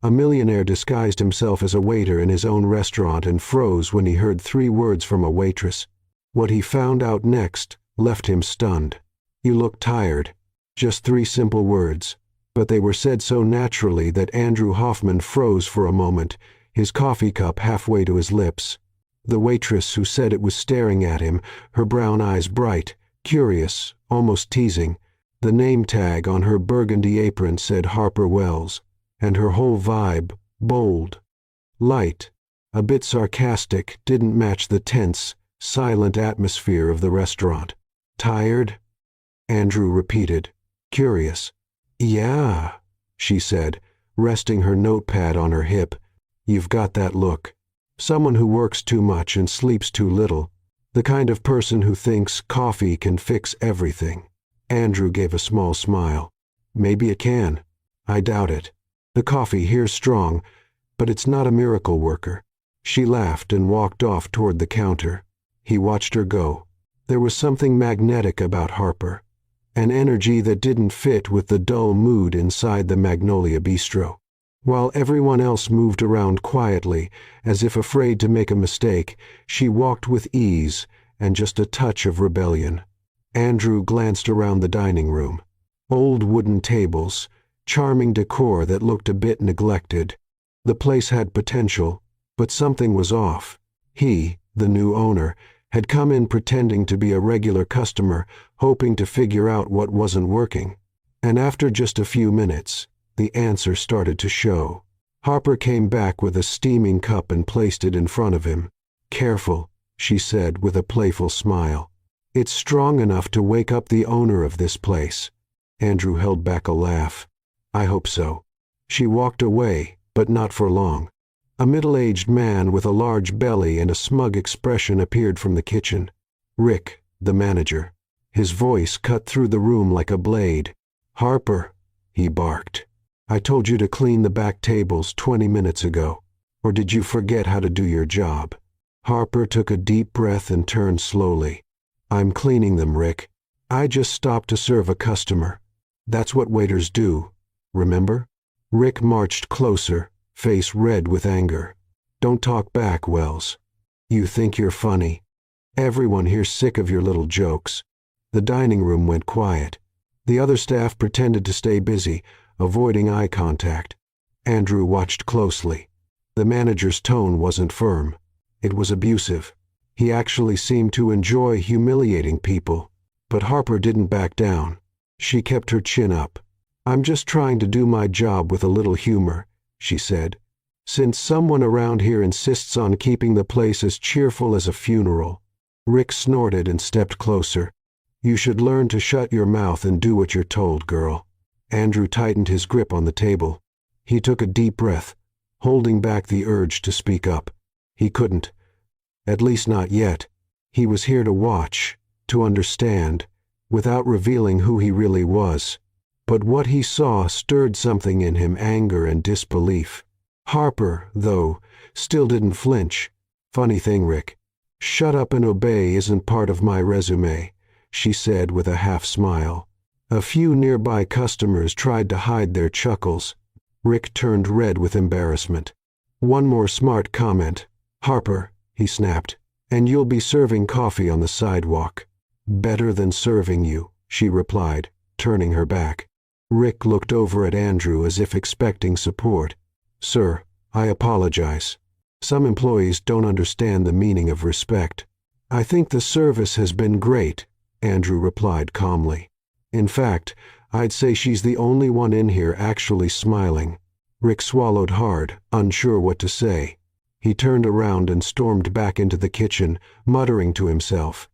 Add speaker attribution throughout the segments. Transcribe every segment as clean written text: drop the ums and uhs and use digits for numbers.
Speaker 1: A millionaire disguised himself as a waiter in his own restaurant and froze when he heard 3 words from a waitress. What he found out next left him stunned. "You look tired." Just 3 simple words, but they were said so naturally that Andrew Hoffman froze for a moment, his coffee cup halfway to his lips. The waitress who said it was staring at him, her brown eyes bright, curious, almost teasing. The name tag on her burgundy apron said Harper Wells, and her whole vibe, bold, light, a bit sarcastic, didn't match the tense, silent atmosphere of the restaurant. "Tired?" Andrew repeated, curious. "Yeah," she said, resting her notepad on her hip. "You've got that look. Someone who works too much and sleeps too little. The kind of person who thinks coffee can fix everything." Andrew gave a small smile. "Maybe it can. I doubt it. The coffee here's strong, but it's not a miracle worker." She laughed and walked off toward the counter. He watched her go. There was something magnetic about Harper, an energy that didn't fit with the dull mood inside the Magnolia Bistro. While everyone else moved around quietly, as if afraid to make a mistake, she walked with ease and just a touch of rebellion. Andrew glanced around the dining room. Old wooden tables, charming decor that looked a bit neglected. The place had potential, but something was off. He, the new owner, had come in pretending to be a regular customer, hoping to figure out what wasn't working. And after just a few minutes, the answer started to show. Harper came back with a steaming cup and placed it in front of him. "Careful," she said with a playful smile. "It's strong enough to wake up the owner of this place." Andrew held back a laugh. "I hope so." She walked away, but not for long. A middle-aged man with a large belly and a smug expression appeared from the kitchen. Rick, the manager. His voice cut through the room like a blade. "Harper," he barked. "I told you to clean the back tables 20 minutes ago. Or did you forget how to do your job?" Harper took a deep breath and turned slowly. "I'm cleaning them, Rick. I just stopped to serve a customer. That's what waiters do. Remember?" Rick marched closer, face red with anger. "Don't talk back, Wells. You think you're funny. Everyone here's sick of your little jokes." The dining room went quiet. The other staff pretended to stay busy, avoiding eye contact. Andrew watched closely. The manager's tone wasn't firm. It was abusive. He actually seemed to enjoy humiliating people. But Harper didn't back down. She kept her chin up. "I'm just trying to do my job with a little humor," she said. "Since someone around here insists on keeping the place as cheerful as a funeral." Rick snorted and stepped closer. "You should learn to shut your mouth and do what you're told, girl." Andrew tightened his grip on the table. He took a deep breath, holding back the urge to speak up. He couldn't. At least not yet. He was here to watch, to understand, without revealing who he really was. But what he saw stirred something in him, anger and disbelief. Harper, though, still didn't flinch. "Funny thing, Rick. Shut up and obey isn't part of my resume," she said with a half-smile. A few nearby customers tried to hide their chuckles. Rick turned red with embarrassment. "One more smart comment, Harper," he snapped, "and you'll be serving coffee on the sidewalk." "Better than serving you," she replied, turning her back. Rick looked over at Andrew as if expecting support. "Sir, I apologize. Some employees don't understand the meaning of respect." "I think the service has been great," Andrew replied calmly. "In fact, I'd say she's the only one in here actually smiling." Rick swallowed hard, unsure what to say. He turned around and stormed back into the kitchen, muttering to himself.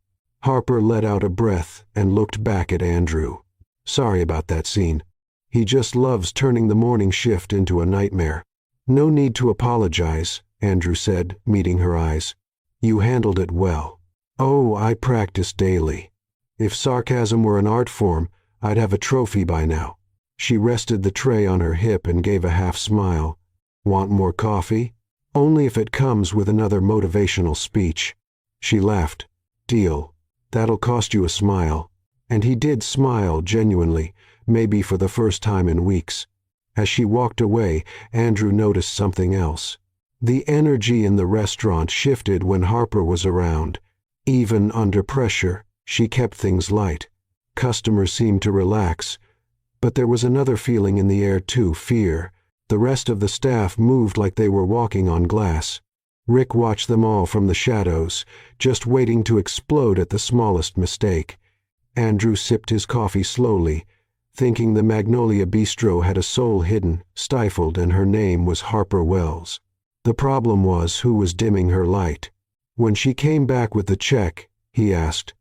Speaker 1: Harper let out a breath and looked back at Andrew. "Sorry about that scene. He just loves turning the morning shift into a nightmare." "No need to apologize," Andrew said, meeting her eyes. "You handled it well." "Oh, I practice daily. If sarcasm were an art form, I'd have a trophy by now." She rested the tray on her hip and gave a half-smile. "Want more coffee?" "Only if it comes with another motivational speech." She laughed. "Deal. That'll cost you a smile." And he did smile genuinely, maybe for the first time in weeks. As she walked away, Andrew noticed something else. The energy in the restaurant shifted when Harper was around. Even under pressure, she kept things light. Customers seemed to relax. But there was another feeling in the air too, fear. The rest of the staff moved like they were walking on glass. Rick watched them all from the shadows, just waiting to explode at the smallest mistake. Andrew sipped his coffee slowly, thinking the Magnolia Bistro had a soul hidden, stifled, and her name was Harper Wells. The problem was who was dimming her light. When she came back with the check, he asked,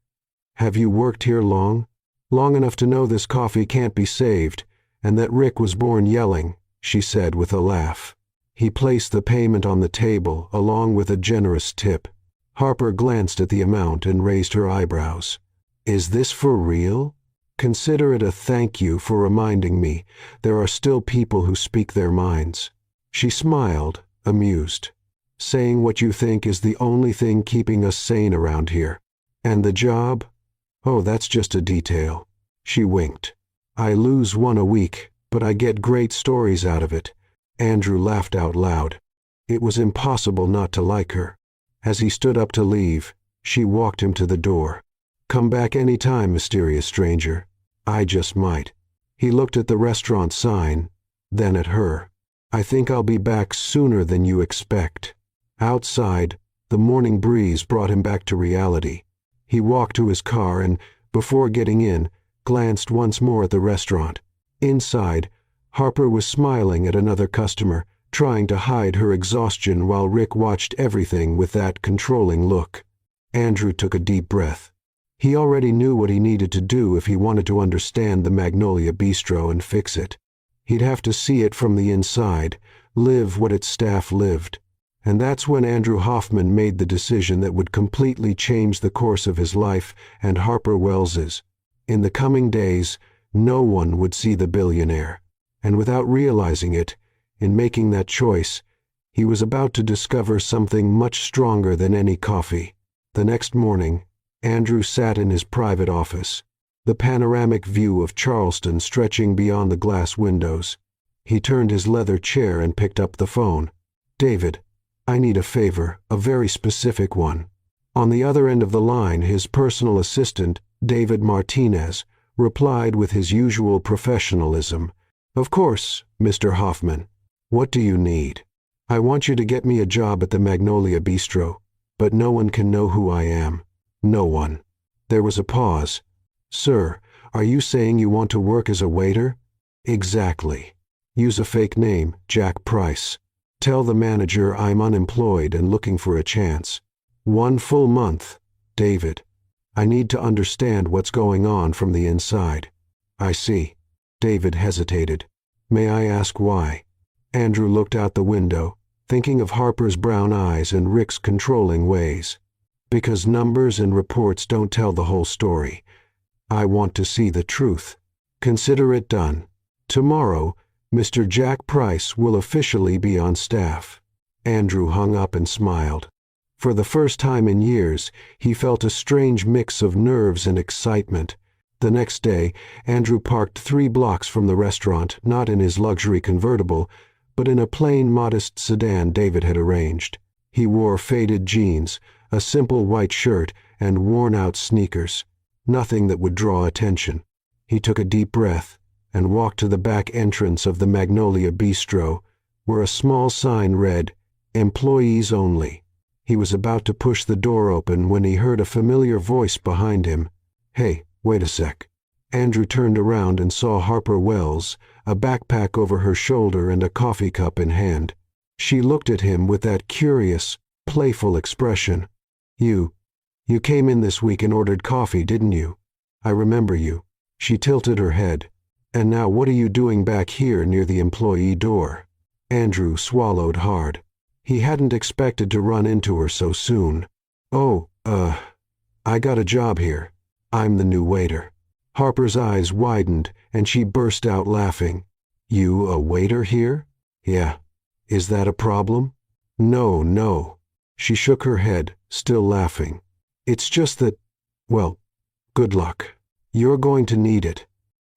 Speaker 1: "Have you worked here long?" "Long enough to know this coffee can't be saved, and that Rick was born yelling," she said with a laugh. He placed the payment on the table, along with a generous tip. Harper glanced at the amount and raised her eyebrows. "Is this for real?" "Consider it a thank you for reminding me there are still people who speak their minds." She smiled, amused. "Saying what you think is the only thing keeping us sane around here. And the job? Oh, that's just a detail." She winked. "I lose one a week, but I get great stories out of it." Andrew laughed out loud. It was impossible not to like her. As he stood up to leave, she walked him to the door. "Come back any time, mysterious stranger. I just might." He looked at the restaurant sign, then at her. "I think I'll be back sooner than you expect." Outside, the morning breeze brought him back to reality. He walked to his car and, before getting in, glanced once more at the restaurant. Inside, Harper was smiling at another customer, trying to hide her exhaustion while Rick watched everything with that controlling look. Andrew took a deep breath. He already knew what he needed to do if he wanted to understand the Magnolia Bistro and fix it. He'd have to see it from the inside, live what its staff lived. And that's when Andrew Hoffman made the decision that would completely change the course of his life and Harper Wells's. In the coming days, no one would see the billionaire. And without realizing it, in making that choice, he was about to discover something much stronger than any coffee. The next morning, Andrew sat in his private office, the panoramic view of Charleston stretching beyond the glass windows. He turned his leather chair and picked up the phone. "David, I need a favor, a very specific one." On the other end of the line, his personal assistant, David Martinez, replied with his usual professionalism. "Of course, Mr. Hoffman. What do you need?" "I want you to get me a job at the Magnolia Bistro, but no one can know who I am. No one." There was a pause. "Sir, are you saying you want to work as a waiter?" "Exactly. Use a fake name, Jack Price. Tell the manager I'm unemployed and looking for a chance. 1 full month, David. I need to understand what's going on from the inside." "I see." David hesitated. "May I ask why?" Andrew looked out the window, thinking of Harper's brown eyes and Rick's controlling ways. "Because numbers and reports don't tell the whole story. I want to see the truth. Consider it done. Tomorrow, Mr. Jack Price will officially be on staff." Andrew hung up and smiled. For the first time in years, he felt a strange mix of nerves and excitement. The next day, Andrew parked 3 blocks from the restaurant, not in his luxury convertible, but in a plain, modest sedan David had arranged. He wore faded jeans, a simple white shirt, and worn-out sneakers. Nothing that would draw attention. He took a deep breath and walked to the back entrance of the Magnolia Bistro, where a small sign read, "Employees Only." He was about to push the door open when he heard a familiar voice behind him. "Hey, wait a sec." Andrew turned around and saw Harper Wells, a backpack over her shoulder and a coffee cup in hand. She looked at him with that curious, playful expression. You came in this week and ordered coffee, didn't you? I remember you." She tilted her head. "And now what are you doing back here near the employee door?" Andrew swallowed hard. He hadn't expected to run into her so soon. "Oh, I got a job here. I'm the new waiter." Harper's eyes widened, and she burst out laughing. "You a waiter here?" "Yeah. Is that a problem?" "No, no." She shook her head, still laughing. "It's just that, well, good luck. You're going to need it."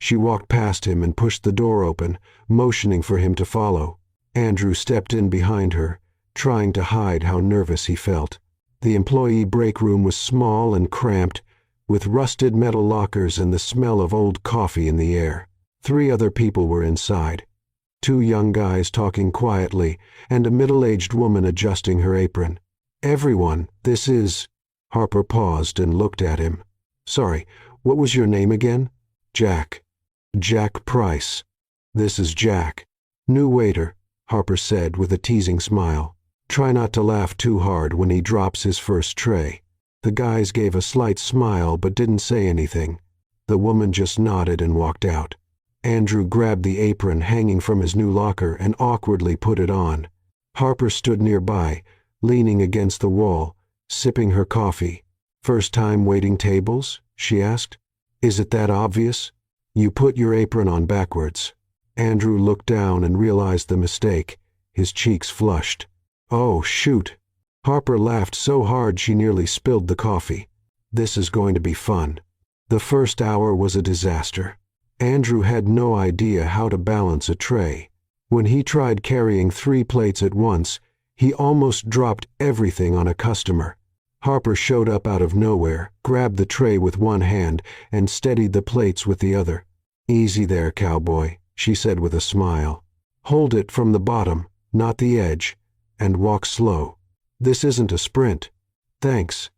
Speaker 1: She walked past him and pushed the door open, motioning for him to follow. Andrew stepped in behind her, trying to hide how nervous he felt. The employee break room was small and cramped, with rusted metal lockers and the smell of old coffee in the air. 3 other people were inside. 2 young guys talking quietly, and a middle-aged woman adjusting her apron. "Everyone, this is—" Harper paused and looked at him. "Sorry, what was your name again?" "Jack. Jack Price. This is Jack." "New waiter," Harper said with a teasing smile. "Try not to laugh too hard when he drops his first tray." The guys gave a slight smile but didn't say anything. The woman just nodded and walked out. Andrew grabbed the apron hanging from his new locker and awkwardly put it on. Harper stood nearby, leaning against the wall, sipping her coffee. "First time waiting tables?" she asked. "Is it that obvious? You put your apron on backwards." Andrew looked down and realized the mistake. His cheeks flushed. "Oh, shoot." Harper laughed so hard she nearly spilled the coffee. "This is going to be fun." The first hour was a disaster. Andrew had no idea how to balance a tray. When he tried carrying 3 plates at once, he almost dropped everything on a customer. Harper showed up out of nowhere, grabbed the tray with one hand, and steadied the plates with the other. "Easy there, cowboy," she said with a smile. "Hold it from the bottom, not the edge, and walk slow. This isn't a sprint." "Thanks."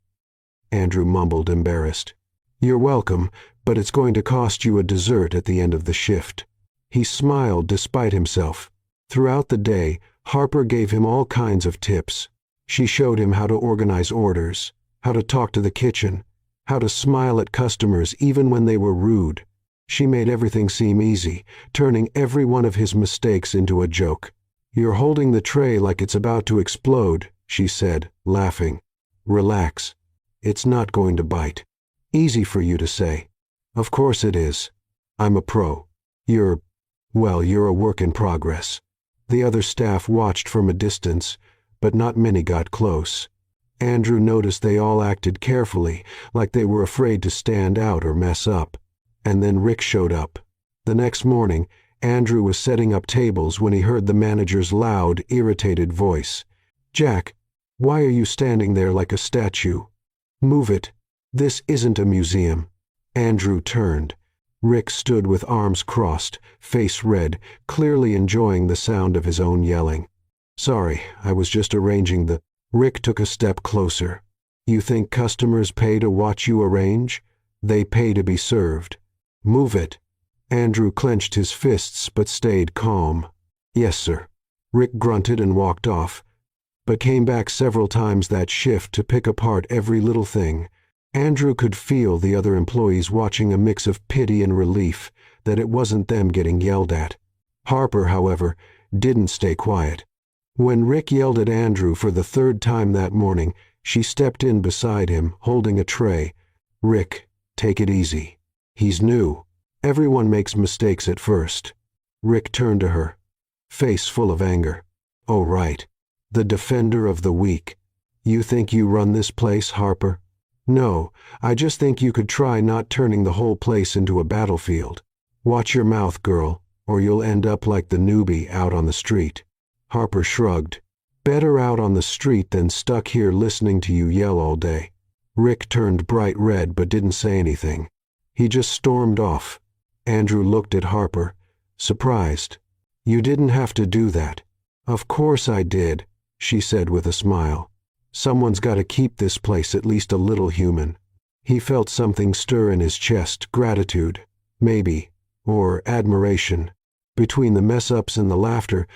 Speaker 1: Andrew mumbled, embarrassed. "You're welcome, but it's going to cost you a dessert at the end of the shift." He smiled despite himself. Throughout the day, Harper gave him all kinds of tips. She showed him how to organize orders, how to talk to the kitchen, how to smile at customers even when they were rude. She made everything seem easy, turning every one of his mistakes into a joke. "You're holding the tray like it's about to explode," she said, laughing. "Relax. It's not going to bite." "Easy for you to say." "Of course it is. I'm a pro. You're a work in progress." The other staff watched from a distance, but not many got close. Andrew noticed they all acted carefully, like they were afraid to stand out or mess up. And then Rick showed up. The next morning, Andrew was setting up tables when he heard the manager's loud, irritated voice. "Jack, why are you standing there like a statue? Move it. This isn't a museum." Andrew turned. Rick stood with arms crossed, face red, clearly enjoying the sound of his own yelling. "Sorry, I was just arranging the—" Rick took a step closer. "You think customers pay to watch you arrange? They pay to be served. Move it." Andrew clenched his fists but stayed calm. "Yes, sir." Rick grunted and walked off, but came back several times that shift to pick apart every little thing. Andrew could feel the other employees watching, a mix of pity and relief that it wasn't them getting yelled at. Harper, however, didn't stay quiet. When Rick yelled at Andrew for the 3rd time that morning, she stepped in beside him, holding a tray. "Rick, take it easy. He's new. Everyone makes mistakes at first." Rick turned to her, face full of anger. "Oh, right. The defender of the weak. You think you run this place, Harper?" "No, I just think you could try not turning the whole place into a battlefield. Watch your mouth, girl, or you'll end up like the newbie out on the street." Harper shrugged. "Better out on the street than stuck here listening to you yell all day." Rick turned bright red but didn't say anything. He just stormed off. Andrew looked at Harper, surprised. "You didn't have to do that." "Of course I did," she said with a smile. "Someone's got to keep this place at least a little human." He felt something stir in his chest, gratitude, maybe, or admiration. Between the mess-ups and the laughter,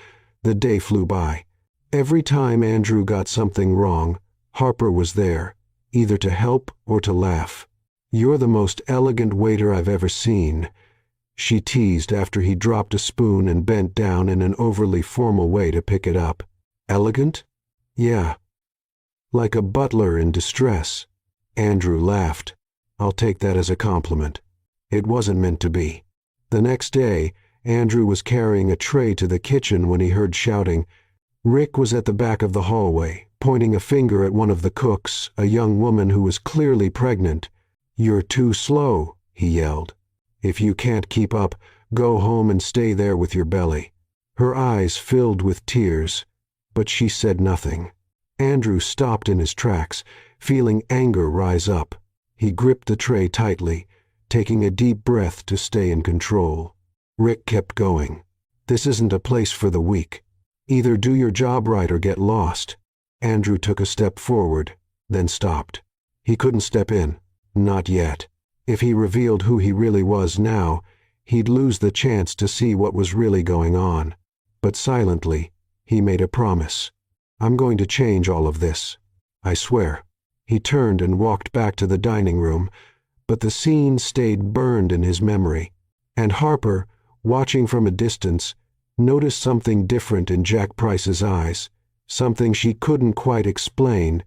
Speaker 1: the day flew by. Every time Andrew got something wrong, Harper was there, either to help or to laugh. "You're the most elegant waiter I've ever seen," she teased after he dropped a spoon and bent down in an overly formal way to pick it up. "Elegant?" "Yeah. Like a butler in distress." Andrew laughed. "I'll take that as a compliment. It wasn't meant to be." The next day, Andrew was carrying a tray to the kitchen when he heard shouting. Rick was at the back of the hallway, pointing a finger at one of the cooks, a young woman who was clearly pregnant. "You're too slow," he yelled. If you can't keep up, go home and stay there with your belly." Her eyes filled with tears, but she said nothing. Andrew stopped in his tracks, feeling anger rise up. He gripped the tray tightly, taking a deep breath to stay in control. Rick kept going. "This isn't a place for the weak. Either do your job right or get lost." Andrew took a step forward, then stopped. He couldn't step in. Not yet. If he revealed who he really was now, he'd lose the chance to see what was really going on. But silently, he made a promise. "I'm going to change all of this. I swear." He turned and walked back to the dining room, but the scene stayed burned in his memory. And Harper, watching from a distance, noticed something different in Jack Price's eyes, something she couldn't quite explain,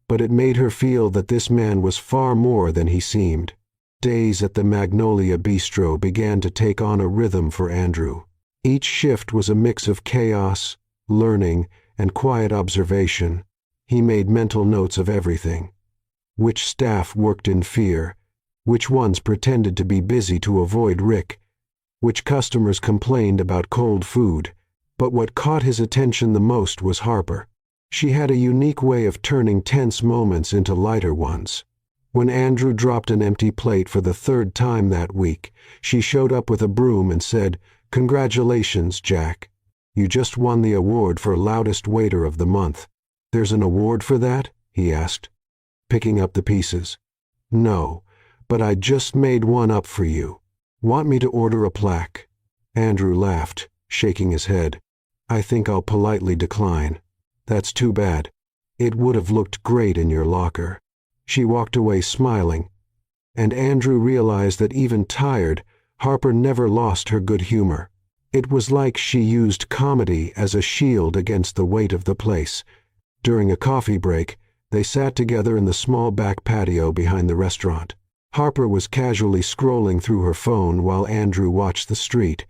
Speaker 1: but it made her feel that this man was far more than he seemed. Days at the Magnolia Bistro began to take on a rhythm for Andrew. Each shift was a mix of chaos, learning, and quiet observation. He made mental notes of everything. Which staff worked in fear, which ones pretended to be busy to avoid Rick, which customers complained about cold food. But what caught his attention the most was Harper. She had a unique way of turning tense moments into lighter ones. When Andrew dropped an empty plate for the third time that week, she showed up with a broom and said, "Congratulations, Jack. You just won the award for loudest waiter of the month." "There's an award for that?" he asked, picking up the pieces. "No, but I just made one up for you. Want me to order a plaque?" Andrew laughed, shaking his head. "I think I'll politely decline." "That's too bad. It would have looked great in your locker." She walked away smiling, and Andrew realized that even tired, Harper never lost her good humor. It was like she used comedy as a shield against the weight of the place. During a coffee break, they sat together in the small back patio behind the restaurant. Harper was casually scrolling through her phone while Andrew watched the street.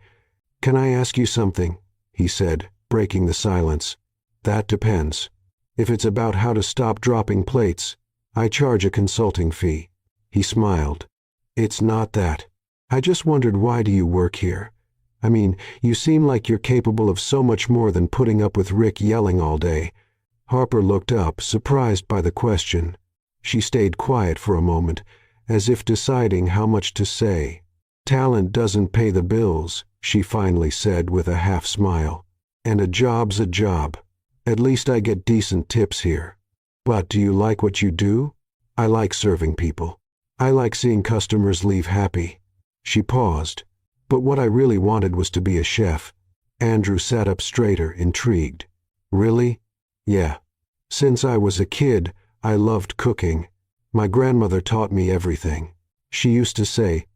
Speaker 1: "Can I ask you something?" he said, breaking the silence. "That depends. If it's about how to stop dropping plates, I charge a consulting fee." He smiled. "It's not that. I just wondered, why do you work here? I mean, you seem like you're capable of so much more than putting up with Rick yelling all day." Harper looked up, surprised by the question. She stayed quiet for a moment, as if deciding how much to say. "Talent doesn't pay the bills," she finally said with a half smile. "And a job's a job. At least I get decent tips here." "But do you like what you do?" "I like serving people. I like seeing customers leave happy." She paused. "But what I really wanted was to be a chef." Andrew sat up straighter, intrigued. "Really?" "Yeah. Since I was a kid, I loved cooking. My grandmother taught me everything. She used to say,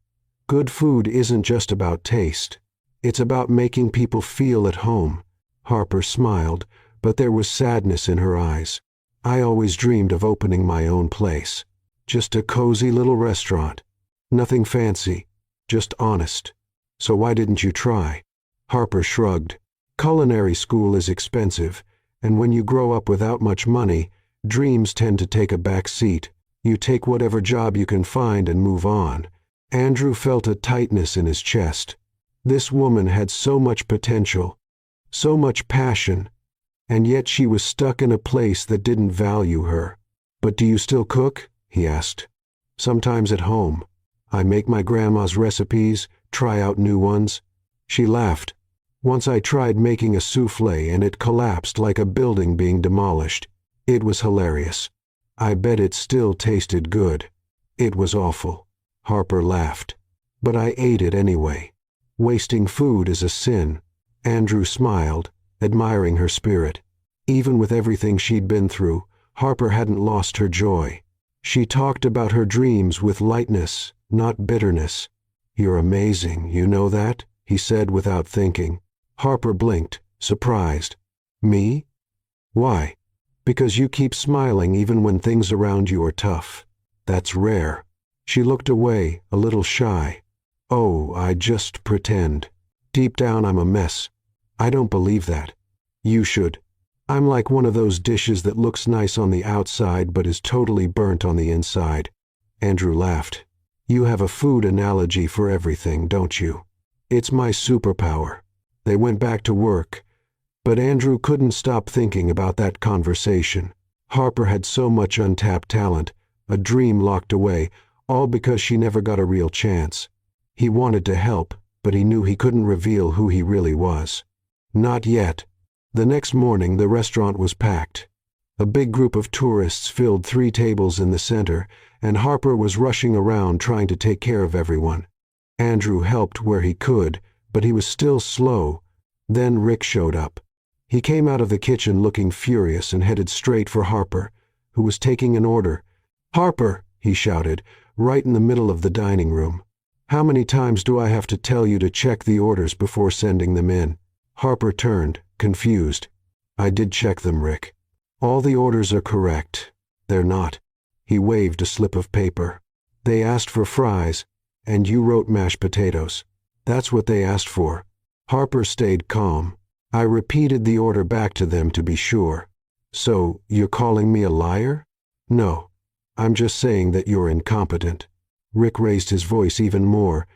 Speaker 1: 'Good food isn't just about taste. It's about making people feel at home.'" Harper smiled, but there was sadness in her eyes. "I always dreamed of opening my own place. Just a cozy little restaurant. Nothing fancy, just honest. So why didn't you try?" Harper shrugged. "Culinary school is expensive, and when you grow up without much money, dreams tend to take a back seat. You take whatever job you can find and move on." Andrew felt a tightness in his chest. This woman had so much potential, so much passion, and yet she was stuck in a place that didn't value her. "But do you still cook?" he asked. "Sometimes at home. I make my grandma's recipes, try out new ones." She laughed. "Once I tried making a souffle and it collapsed like a building being demolished. It was hilarious. I bet it still tasted good." "It was awful." Harper laughed. "But I ate it anyway. Wasting food is a sin." Andrew smiled, admiring her spirit. Even with everything she'd been through, Harper hadn't lost her joy. She talked about her dreams with lightness, not bitterness. "You're amazing, you know that?" he said without thinking. Harper blinked, surprised. "Me? Why?" "Because you keep smiling even when things around you are tough. That's rare." She looked away, a little shy. "Oh, I just pretend. Deep down I'm a mess. I don't believe that. You should. I'm like one of those dishes that looks nice on the outside but is totally burnt on the inside." Andrew laughed. You have a food analogy for everything, don't you? It's my superpower. They went back to work, but Andrew couldn't stop thinking about that conversation. Harper had so much untapped talent, a dream locked away, all because she never got a real chance. He wanted to help, but he knew he couldn't reveal who he really was. Not yet. The next morning the restaurant was packed. A big group of tourists filled 3 tables in the center, and Harper was rushing around trying to take care of everyone. Andrew helped where he could, but he was still slow. Then Rick showed up. He came out of the kitchen looking furious and headed straight for Harper, who was taking an order. "Harper!" he shouted, right in the middle of the dining room. "How many times do I have to tell you to check the orders before sending them in?" Harper turned, confused. "I did check them, Rick. All the orders are correct. They're not." He waved a slip of paper. "They asked for fries, and you wrote mashed potatoes. That's what they asked for." Harper stayed calm. "I repeated the order back to them to be sure." "So, you're calling me a liar?" "No. I'm just saying that you're incompetent." Rick raised his voice even more,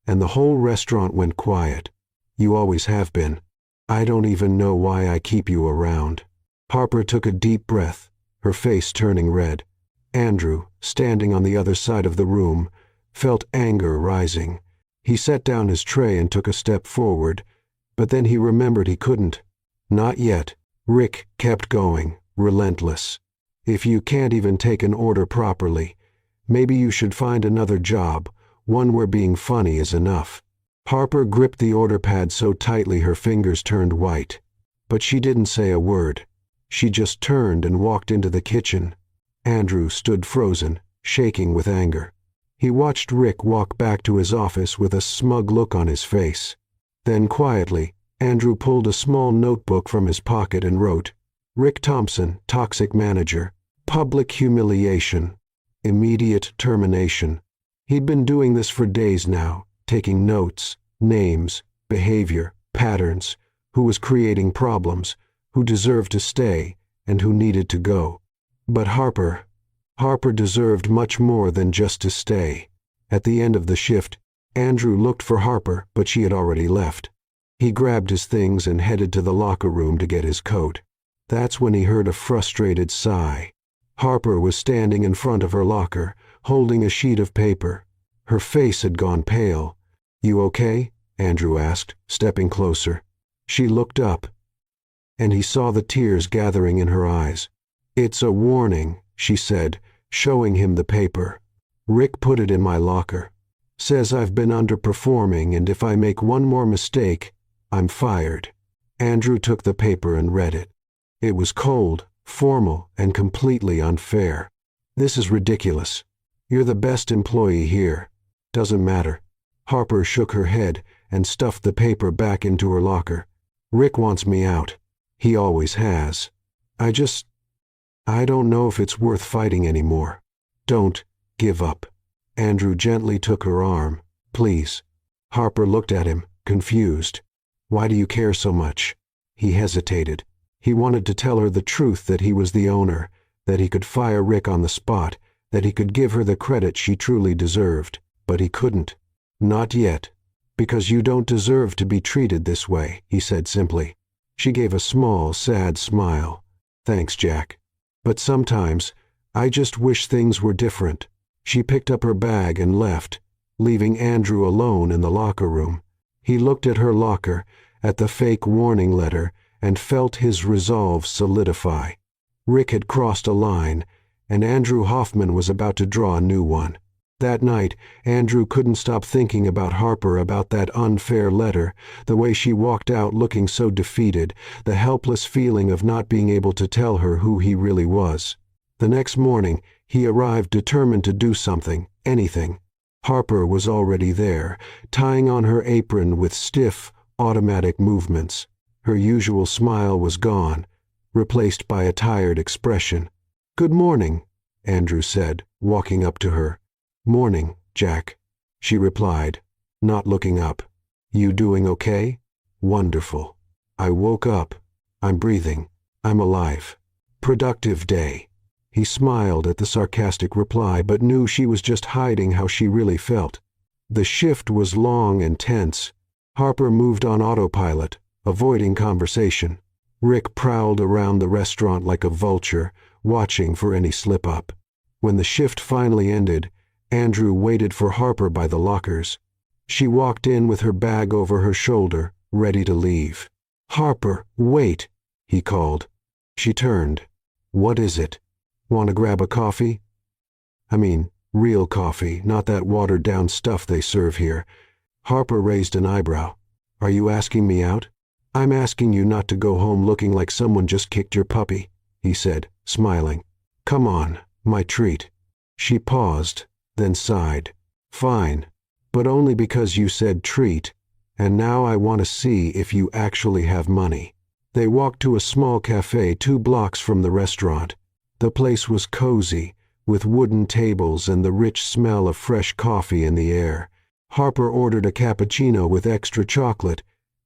Speaker 1: and the whole restaurant went quiet. "You always have been. I don't even know why I keep you around." Harper took a deep breath, her face turning red. Andrew, standing on the other side of the room, felt anger rising. He set down his tray and took a step forward, but then he remembered he couldn't. "Not yet." Rick kept going, relentless. "If you can't even take an order properly, maybe you should find another job, one where being funny is enough." Harper gripped the order pad so tightly her fingers turned white. But she didn't say a word. She just turned and walked into the kitchen. Andrew stood frozen, shaking with anger. He watched Rick walk back to his office with a smug look on his face. Then quietly, Andrew pulled a small notebook from his pocket and wrote, "Rick Thompson, toxic manager, public humiliation, immediate termination." He'd been doing this for days now, taking notes, names, behavior, patterns, who was creating problems, who deserved to stay, and who needed to go. But Harper deserved much more than just to stay. At the end of the shift, Andrew looked for Harper, but she had already left. He grabbed his things and headed to the locker room to get his coat. That's when he heard a frustrated sigh. Harper was standing in front of her locker, holding a sheet of paper. Her face had gone pale. "You okay?" Andrew asked, stepping closer. She looked up, and he saw the tears gathering in her eyes. "It's a warning," she said, showing him the paper. "Rick put it in my locker. Says I've been underperforming, and if I make one more mistake, I'm fired." Andrew took the paper and read it. It was cold, formal, and completely unfair. "This is ridiculous. You're the best employee here. Doesn't matter." Harper shook her head and stuffed the paper back into her locker. "Rick wants me out. He always has. I don't know if it's worth fighting anymore. Don't give up." Andrew gently took her arm. "Please." Harper looked at him, confused. "Why do you care so much?" He hesitated. He wanted to tell her the truth, that he was the owner, that he could fire Rick on the spot, that he could give her the credit she truly deserved, but he couldn't. "Not yet. Because you don't deserve to be treated this way," he said simply. She gave a small, sad smile. "Thanks, Jack. But sometimes, I just wish things were different." She picked up her bag and left, leaving Andrew alone in the locker room. He looked at her locker, at the fake warning letter, and felt his resolve solidify. Rick had crossed a line, and Andrew Hoffman was about to draw a new one. That night, Andrew couldn't stop thinking about Harper, about that unfair letter, the way she walked out looking so defeated, the helpless feeling of not being able to tell her who he really was. The next morning, he arrived determined to do something, anything. Harper was already there, tying on her apron with stiff, automatic movements. Her usual smile was gone, replaced by a tired expression. "Good morning," Andrew said, walking up to her. "Morning, Jack," she replied, not looking up. "You doing okay?" "Wonderful. I woke up. I'm breathing. I'm alive. Productive day." He smiled at the sarcastic reply, but knew she was just hiding how she really felt. The shift was long and tense. Harper moved on autopilot, avoiding conversation. Rick prowled around the restaurant like a vulture, watching for any slip-up. When the shift finally ended, Andrew waited for Harper by the lockers. She walked in with her bag over her shoulder, ready to leave. "Harper, wait," he called. She turned. "What is it? Want to grab a coffee?" "I mean, real coffee, not that watered-down stuff they serve here." Harper raised an eyebrow. "Are you asking me out?" "I'm asking you not to go home looking like someone just kicked your puppy," he said, smiling. "Come on, my treat." She paused, then sighed. "Fine, but only because you said treat, and now I want to see if you actually have money." They walked to a small cafe 2 blocks from the restaurant. The place was cozy, with wooden tables and the rich smell of fresh coffee in the air. Harper ordered a cappuccino with extra chocolate,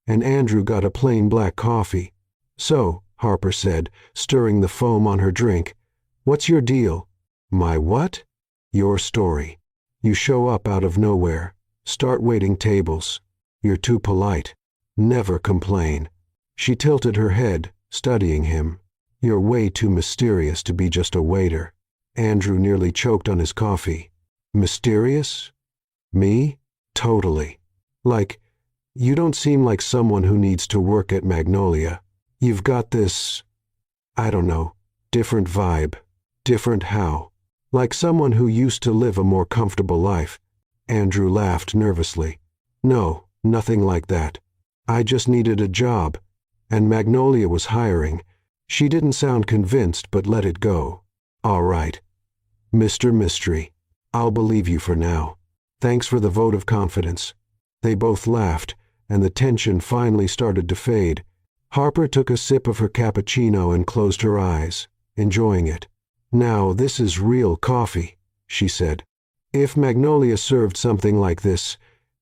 Speaker 1: and Andrew got a plain black coffee. "So," Harper said, stirring the foam on her drink, "what's your deal?" "My what?" "Your story. You show up out of nowhere, start waiting tables. You're too polite. Never complain." She tilted her head, studying him. "You're way too mysterious to be just a waiter." Andrew nearly choked on his coffee. "Mysterious? Me? Totally. Like, you don't seem like someone who needs to work at Magnolia. You've got this, I don't know, different vibe. Different how? Like someone who used to live a more comfortable life." Andrew laughed nervously. "No, nothing like that. I just needed a job, and Magnolia was hiring." She didn't sound convinced, but let it go. "All right. Mr. Mystery, I'll believe you for now. Thanks for the vote of confidence." They both laughed, and the tension finally started to fade. Harper took a sip of her cappuccino and closed her eyes, enjoying it. "Now this is real coffee," she said. "If Magnolia served something like this,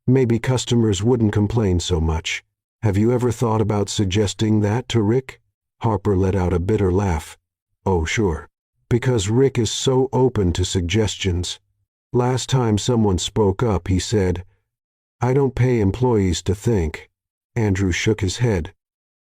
Speaker 1: maybe customers wouldn't complain so much. Have you ever thought about suggesting that to Rick?" Harper let out a bitter laugh. "Oh, sure. Because Rick is so open to suggestions. Last time someone spoke up, he said, 'I don't pay employees to think.'" Andrew shook his head,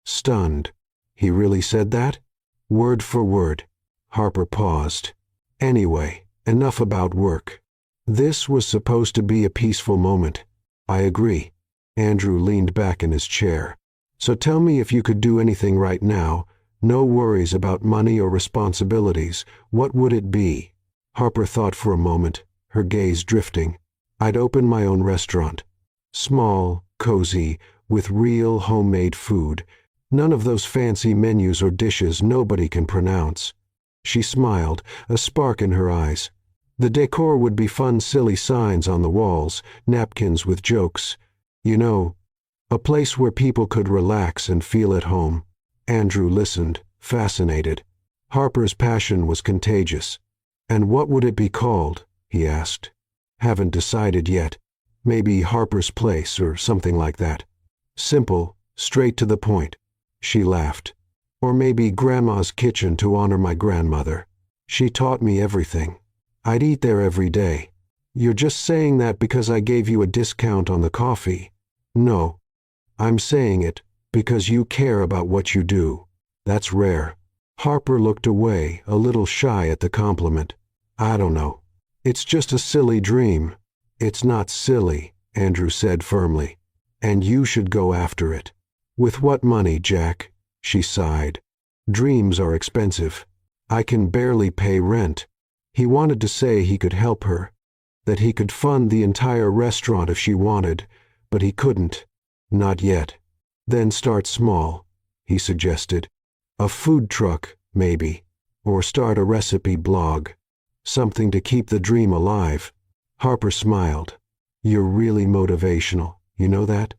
Speaker 1: stunned. "He really said that?" "Word for word." Harper paused. "Anyway, enough about work. This was supposed to be a peaceful moment." "I agree." Andrew leaned back in his chair. "So tell me, if you could do anything right now, no worries about money or responsibilities, what would it be?" Harper thought for a moment, her gaze drifting. "I'd open my own restaurant. Small, cozy, with real homemade food. None of those fancy menus or dishes nobody can pronounce." She smiled, a spark in her eyes. "The decor would be fun, silly signs on the walls, napkins with jokes. You know, a place where people could relax and feel at home." Andrew listened, fascinated. Harper's passion was contagious. "And what would it be called?" he asked. "Haven't decided yet. Maybe Harper's Place or something like that. Simple, straight to the point." She laughed. "Or maybe Grandma's Kitchen to honor my grandmother. She taught me everything. I'd eat there every day." "You're just saying that because I gave you a discount on the coffee." "No. I'm saying it because you care about what you do. That's rare." Harper looked away, a little shy at the compliment. "I don't know. It's just a silly dream." "It's not silly," Andrew said firmly. "And you should go after it." "With what money, Jack?" She sighed. "Dreams are expensive. I can barely pay rent." He wanted to say he could help her, that he could fund the entire restaurant if she wanted, but he couldn't. Not yet. "Then start small," he suggested. "A food truck, maybe, or start a recipe blog. Something to keep the dream alive." Harper smiled. "You're really motivational, you know that?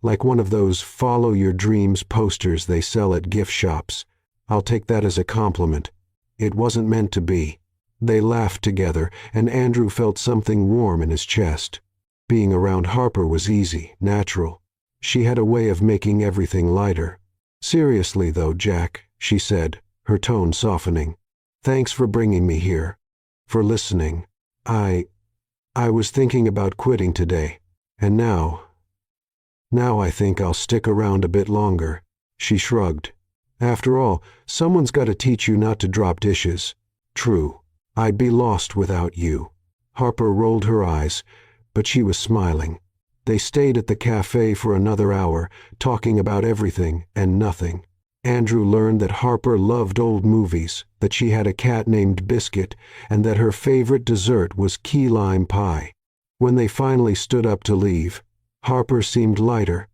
Speaker 1: Like one of those follow your dreams posters they sell at gift shops. I'll take that as a compliment." It wasn't meant to be. They laughed together, and Andrew felt something warm in his chest. Being around Harper was easy, natural. She had a way of making everything lighter. "Seriously though, Jack," she said, her tone softening. Thanks for bringing me here. For listening. I was thinking about quitting today. And now I think I'll stick around a bit longer." She shrugged. "After all, someone's got to teach you not to drop dishes." "True. I'd be lost without you." Harper rolled her eyes, but she was smiling. They stayed at the cafe for another hour, talking about everything and nothing. Andrew learned that Harper loved old movies, that she had a cat named Biscuit, and that her favorite dessert was key lime pie. When they finally stood up to leave, Harper seemed lighter,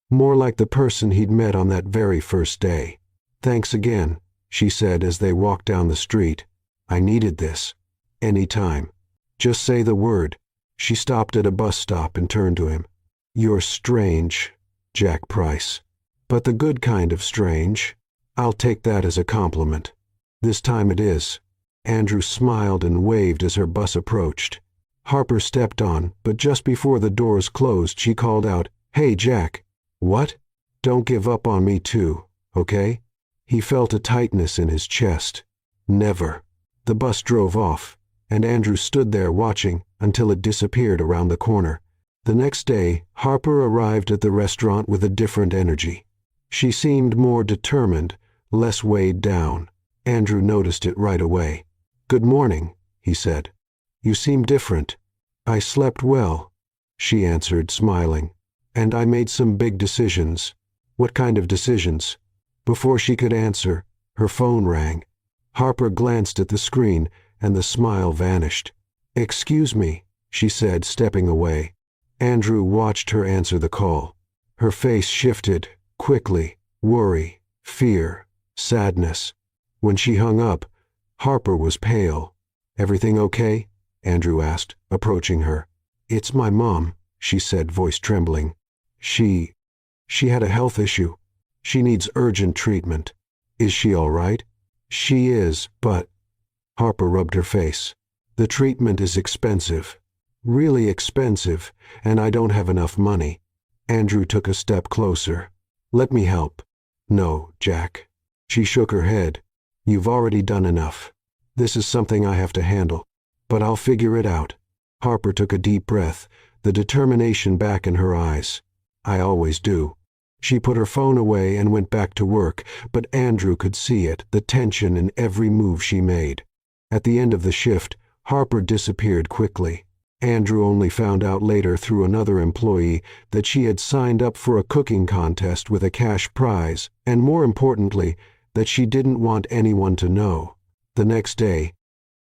Speaker 1: more like the person he'd met on that very first day. "Thanks again," she said as they walked down the street. "I needed this. Any time. Just say the word." She stopped at a bus stop and turned to him. "You're strange, Jack Price. But the good kind of strange. I'll take that as a compliment. This time it is." Andrew smiled and waved as her bus approached. Harper stepped on, but just before the doors closed, she called out, "Hey, Jack." "What?" "Don't give up on me too, okay?" He felt a tightness in his chest. "Never." The bus drove off, and Andrew stood there watching until it disappeared around the corner. The next day, Harper arrived at the restaurant with a different energy. She seemed more determined, less weighed down. Andrew noticed it right away. "Good morning," he said. "You seem different." "I slept well," she answered, smiling. "And I made some big decisions." "What kind of decisions?" Before she could answer, her phone rang. Harper glanced at the screen, and the smile vanished. "Excuse me," she said, stepping away. Andrew watched her answer the call. Her face shifted, quickly, worry, fear, sadness. When she hung up, Harper was pale. "Everything okay?" Andrew asked, approaching her. "It's my mom," she said, voice trembling. She had a health issue. She needs urgent treatment." "Is she all right?" "She is, but—" Harper rubbed her face. "The treatment is expensive. Really expensive, and I don't have enough money." Andrew took a step closer. "Let me help." "No, Jack." She shook her head. "You've already done enough. This is something I have to handle. But I'll figure it out." Harper took a deep breath, the determination back in her eyes. "I always do." She put her phone away and went back to work, but Andrew could see it, the tension in every move she made. At the end of the shift, Harper disappeared quickly. Andrew only found out later through another employee that she had signed up for a cooking contest with a cash prize, and more importantly, that she didn't want anyone to know. The next day,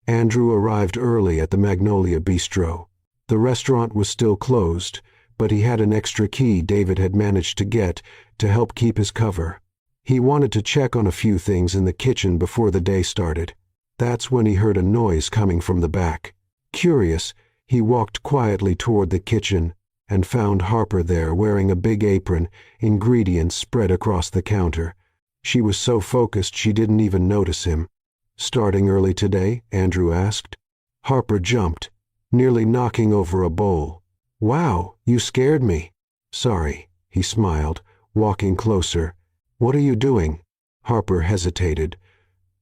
Speaker 1: Andrew arrived early at the Magnolia Bistro. The restaurant was still closed, but he had an extra key David had managed to get to help keep his cover. He wanted to check on a few things in the kitchen before the day started. That's when he heard a noise coming from the back. Curious, he walked quietly toward the kitchen and found Harper there wearing a big apron, ingredients spread across the counter. She was so focused she didn't even notice him. "Starting early today?" Andrew asked. Harper jumped, nearly knocking over a bowl. "Wow, you scared me." "Sorry," he smiled, walking closer. "What are you doing?" Harper hesitated,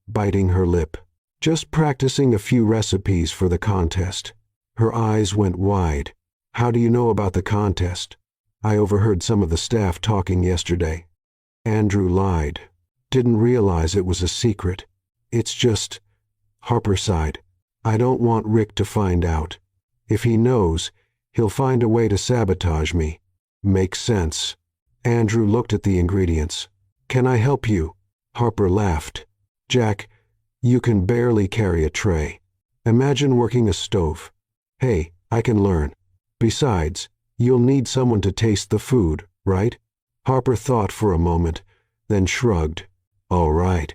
Speaker 1: biting her lip. "Just practicing a few recipes for the contest." Her eyes went wide. "How do you know about the contest?" "I overheard some of the staff talking yesterday." Andrew lied. "Didn't realize it was a secret. It's just—" Harper sighed. "I don't want Rick to find out. If he knows, he'll find a way to sabotage me." "Makes sense." Andrew looked at the ingredients. "Can I help you?" Harper laughed. "Jack, you can barely carry a tray. Imagine working a stove." "Hey, I can learn. Besides, you'll need someone to taste the food, right?" Harper thought for a moment, then shrugged. "All right.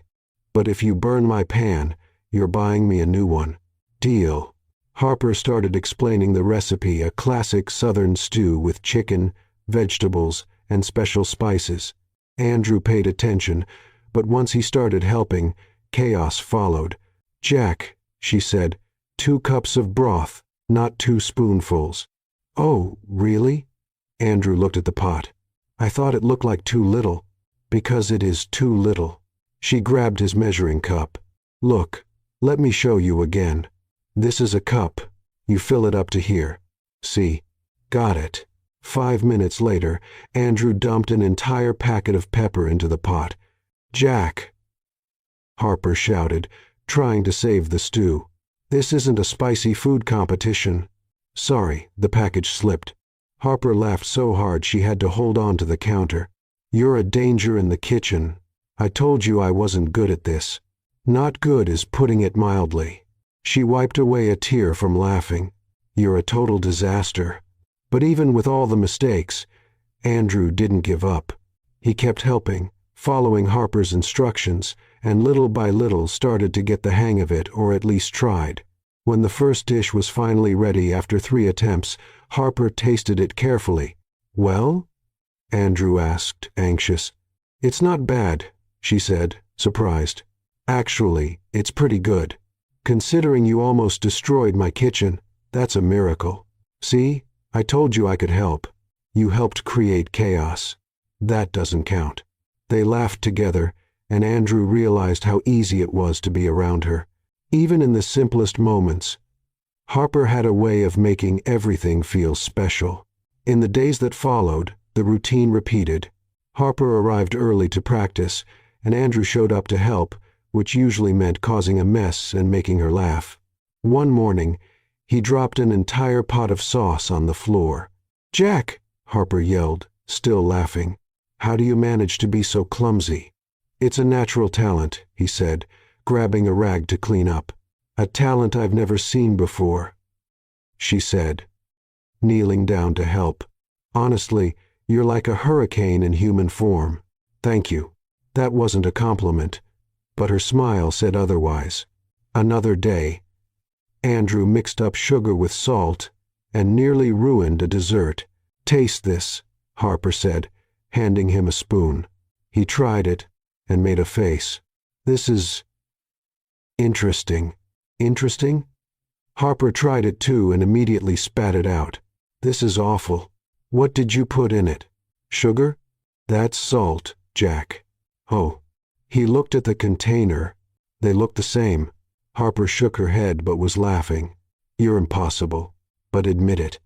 Speaker 1: But if you burn my pan, you're buying me a new one." "Deal." Harper started explaining the recipe, a classic Southern stew with chicken, vegetables, and special spices. Andrew paid attention, but once he started helping, chaos followed. "Jack," she said, "2 cups of broth, not 2 spoonfuls." "Oh, really?" Andrew looked at the pot. "I thought it looked like too little." "Because it is too little." She grabbed his measuring cup. "Look, Let me show you again. This is a cup. You fill it up to here. See? Got it. 5 minutes later, Andrew dumped an entire packet of pepper into the pot. Jack! Harper shouted, trying to save the stew. This isn't a spicy food competition. Sorry, the package slipped. Harper laughed so hard she had to hold on to the counter. You're a danger in the kitchen. I told you I wasn't good at this. Not good is putting it mildly. She wiped away a tear from laughing. You're a total disaster. But even with all the mistakes, Andrew didn't give up. He kept helping, following Harper's instructions, and little by little started to get the hang of it, or at least tried. When the first dish was finally ready after 3 attempts, Harper tasted it carefully. Well? Andrew asked, anxious. It's not bad, she said, surprised. Actually, it's pretty good. Considering you almost destroyed my kitchen, that's a miracle. See? I told you I could help. You helped create chaos. That doesn't count. They laughed together, and Andrew realized how easy it was to be around her. Even in the simplest moments, Harper had a way of making everything feel special. In the days that followed, the routine repeated. Harper arrived early to practice, and Andrew showed up to help, which usually meant causing a mess and making her laugh. One morning, he dropped an entire pot of sauce on the floor. Jack! Harper yelled, still laughing. How do you manage to be so clumsy? It's a natural talent, he said, grabbing a rag to clean up. A talent I've never seen before, she said, kneeling down to help. Honestly, you're like a hurricane in human form. Thank you. That wasn't a compliment, but her smile said otherwise. Another day. Andrew mixed up sugar with salt and nearly ruined a dessert. Taste this, Harper said, handing him a spoon. He tried it and made a face. This is interesting. Interesting? Harper tried it too and immediately spat it out. This is awful. What did you put in it? Sugar? That's salt, Jack. Oh. He looked at the container. They looked the same. Harper shook her head but was laughing. You're impossible. But admit it.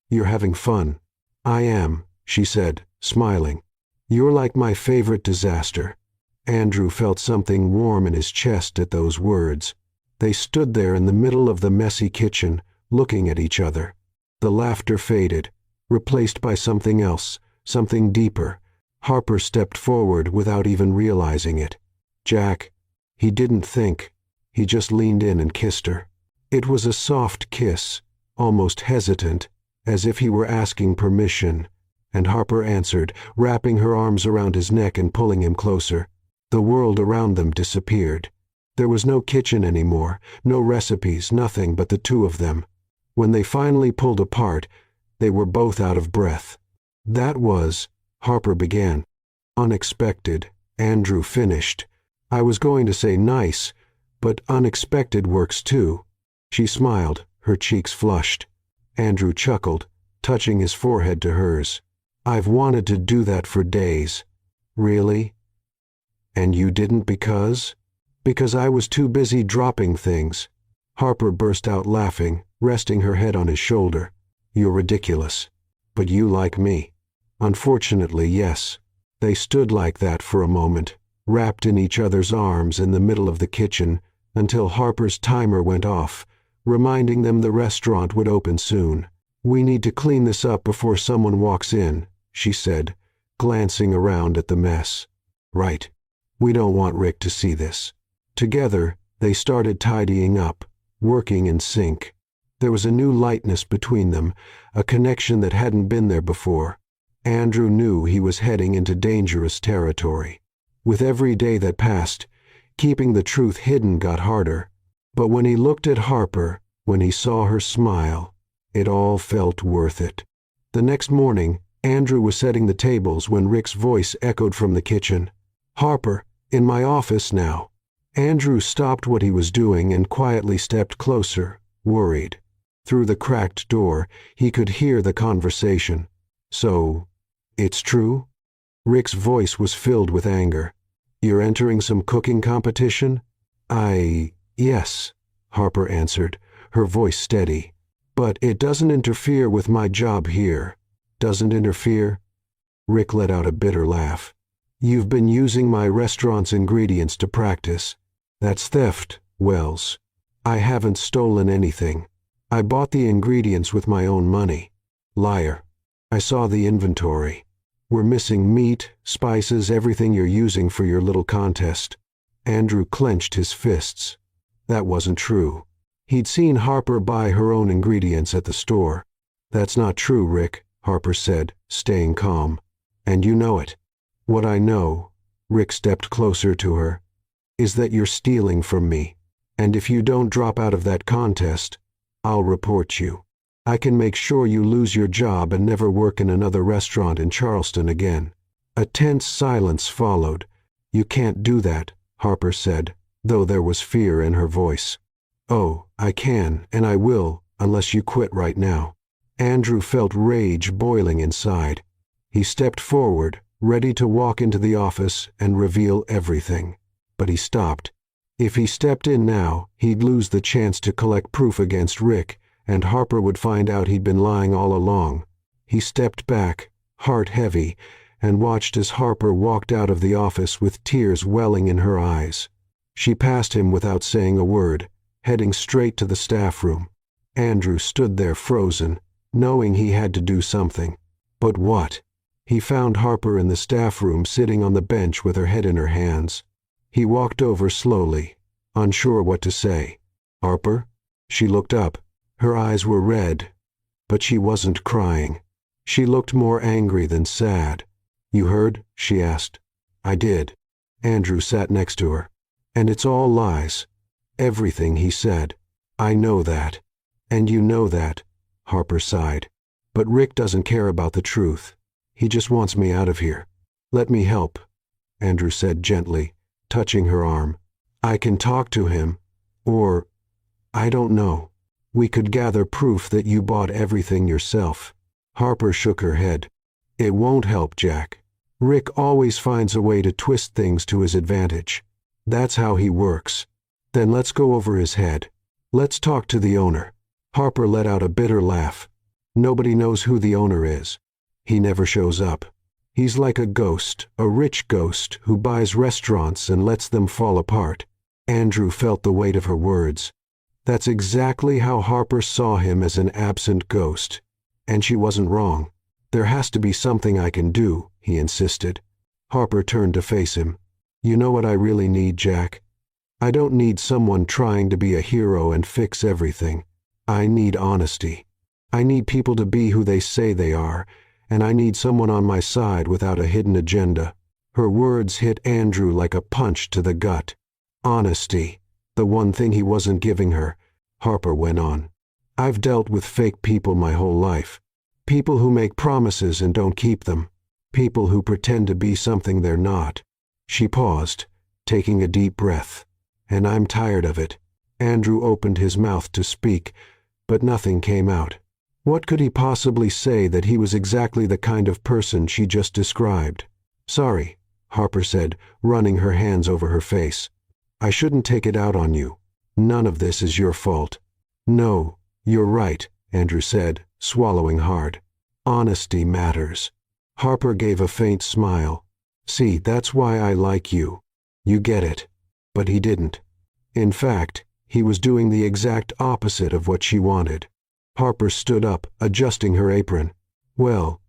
Speaker 1: You're having fun. I am, she said, smiling. You're like my favorite disaster. Andrew felt something warm in his chest at those words. They stood there in the middle of the messy kitchen, looking at each other. The laughter faded, replaced by something else, something deeper. Harper stepped forward without even realizing it. Jack. He didn't think. He just leaned in and kissed her. It was a soft kiss, almost hesitant, as if he were asking permission, and Harper answered, wrapping her arms around his neck and pulling him closer. The world around them disappeared. There was no kitchen anymore, no recipes, nothing but the two of them. When they finally pulled apart, they were both out of breath. That was, Harper began. Unexpected, Andrew finished. I was going to say nice, but unexpected works too. She smiled, her cheeks flushed. Andrew chuckled, touching his forehead to hers. I've wanted to do that for days. Really? And you didn't because? Because I was too busy dropping things. Harper burst out laughing, resting her head on his shoulder. You're ridiculous. But you like me. Unfortunately, yes. They stood like that for a moment, wrapped in each other's arms in the middle of the kitchen, until Harper's timer went off, reminding them the restaurant would open soon. We need to clean this up before someone walks in, she said, glancing around at the mess. Right. We don't want Rick to see this. Together, they started tidying up, working in sync. There was a new lightness between them, a connection that hadn't been there before. Andrew knew he was heading into dangerous territory. With every day that passed, keeping the truth hidden got harder. But when he looked at Harper, when he saw her smile, it all felt worth it. The next morning, Andrew was setting the tables when Rick's voice echoed from the kitchen. Harper, in my office now. Andrew stopped what he was doing and quietly stepped closer, worried. Through the cracked door, he could hear the conversation. So, it's true? Rick's voice was filled with anger. You're entering some cooking competition? Yes, Harper answered, her voice steady. But it doesn't interfere with my job here. Doesn't interfere? Rick let out a bitter laugh. You've been using my restaurant's ingredients to practice. That's theft, Wells. I haven't stolen anything. I bought the ingredients with my own money. Liar. I saw the inventory. We're missing meat, spices, everything you're using for your little contest. Andrew clenched his fists. That wasn't true. He'd seen Harper buy her own ingredients at the store. That's not true, Rick, Harper said, staying calm. And you know it. What I know, Rick stepped closer to her, is that you're stealing from me. And if you don't drop out of that contest, I'll report you. I can make sure you lose your job and never work in another restaurant in Charleston again. A tense silence followed. You can't do that, Harper said, though there was fear in her voice. Oh, I can, and I will, unless you quit right now. Andrew felt rage boiling inside. He stepped forward, ready to walk into the office and reveal everything. But he stopped. If he stepped in now, he'd lose the chance to collect proof against Rick, and Harper would find out he'd been lying all along. He stepped back, heart heavy, and watched as Harper walked out of the office with tears welling in her eyes. She passed him without saying a word, heading straight to the staff room. Andrew stood there frozen, knowing he had to do something. But what? He found Harper in the staff room sitting on the bench with her head in her hands. He walked over slowly, unsure what to say. Harper? She looked up. Her eyes were red, but she wasn't crying. She looked more angry than sad. You heard? She asked. I did. Andrew sat next to her. And it's all lies. Everything he said. I know that. And you know that, Harper sighed. But Rick doesn't care about the truth. He just wants me out of here. Let me help, Andrew said gently, touching her arm. I can talk to him, or I don't know. We could gather proof that you bought everything yourself. Harper shook her head. It won't help, Jack. Rick always finds a way to twist things to his advantage. That's how he works. Then let's go over his head. Let's talk to the owner. Harper let out a bitter laugh. Nobody knows who the owner is. He never shows up. He's like a ghost, a rich ghost, who buys restaurants and lets them fall apart. Andrew felt the weight of her words. That's exactly how Harper saw him, as an absent ghost. And she wasn't wrong. There has to be something I can do, he insisted. Harper turned to face him. You know what I really need, Jack? I don't need someone trying to be a hero and fix everything. I need honesty. I need people to be who they say they are, and I need someone on my side without a hidden agenda. Her words hit Andrew like a punch to the gut. Honesty, the one thing he wasn't giving her. Harper went on. I've dealt with fake people my whole life. People who make promises and don't keep them. People who pretend to be something they're not. She paused, taking a deep breath. And I'm tired of it. Andrew opened his mouth to speak, but nothing came out. What could he possibly say that he was exactly the kind of person she just described? Sorry, Harper said, running her hands over her face. I shouldn't take it out on you. None of this is your fault. No, you're right, Andrew said, swallowing hard. Honesty matters. Harper gave a faint smile. See, that's why I like you. You get it. But he didn't. In fact, he was doing the exact opposite of what she wanted. Harper stood up, adjusting her apron. Well,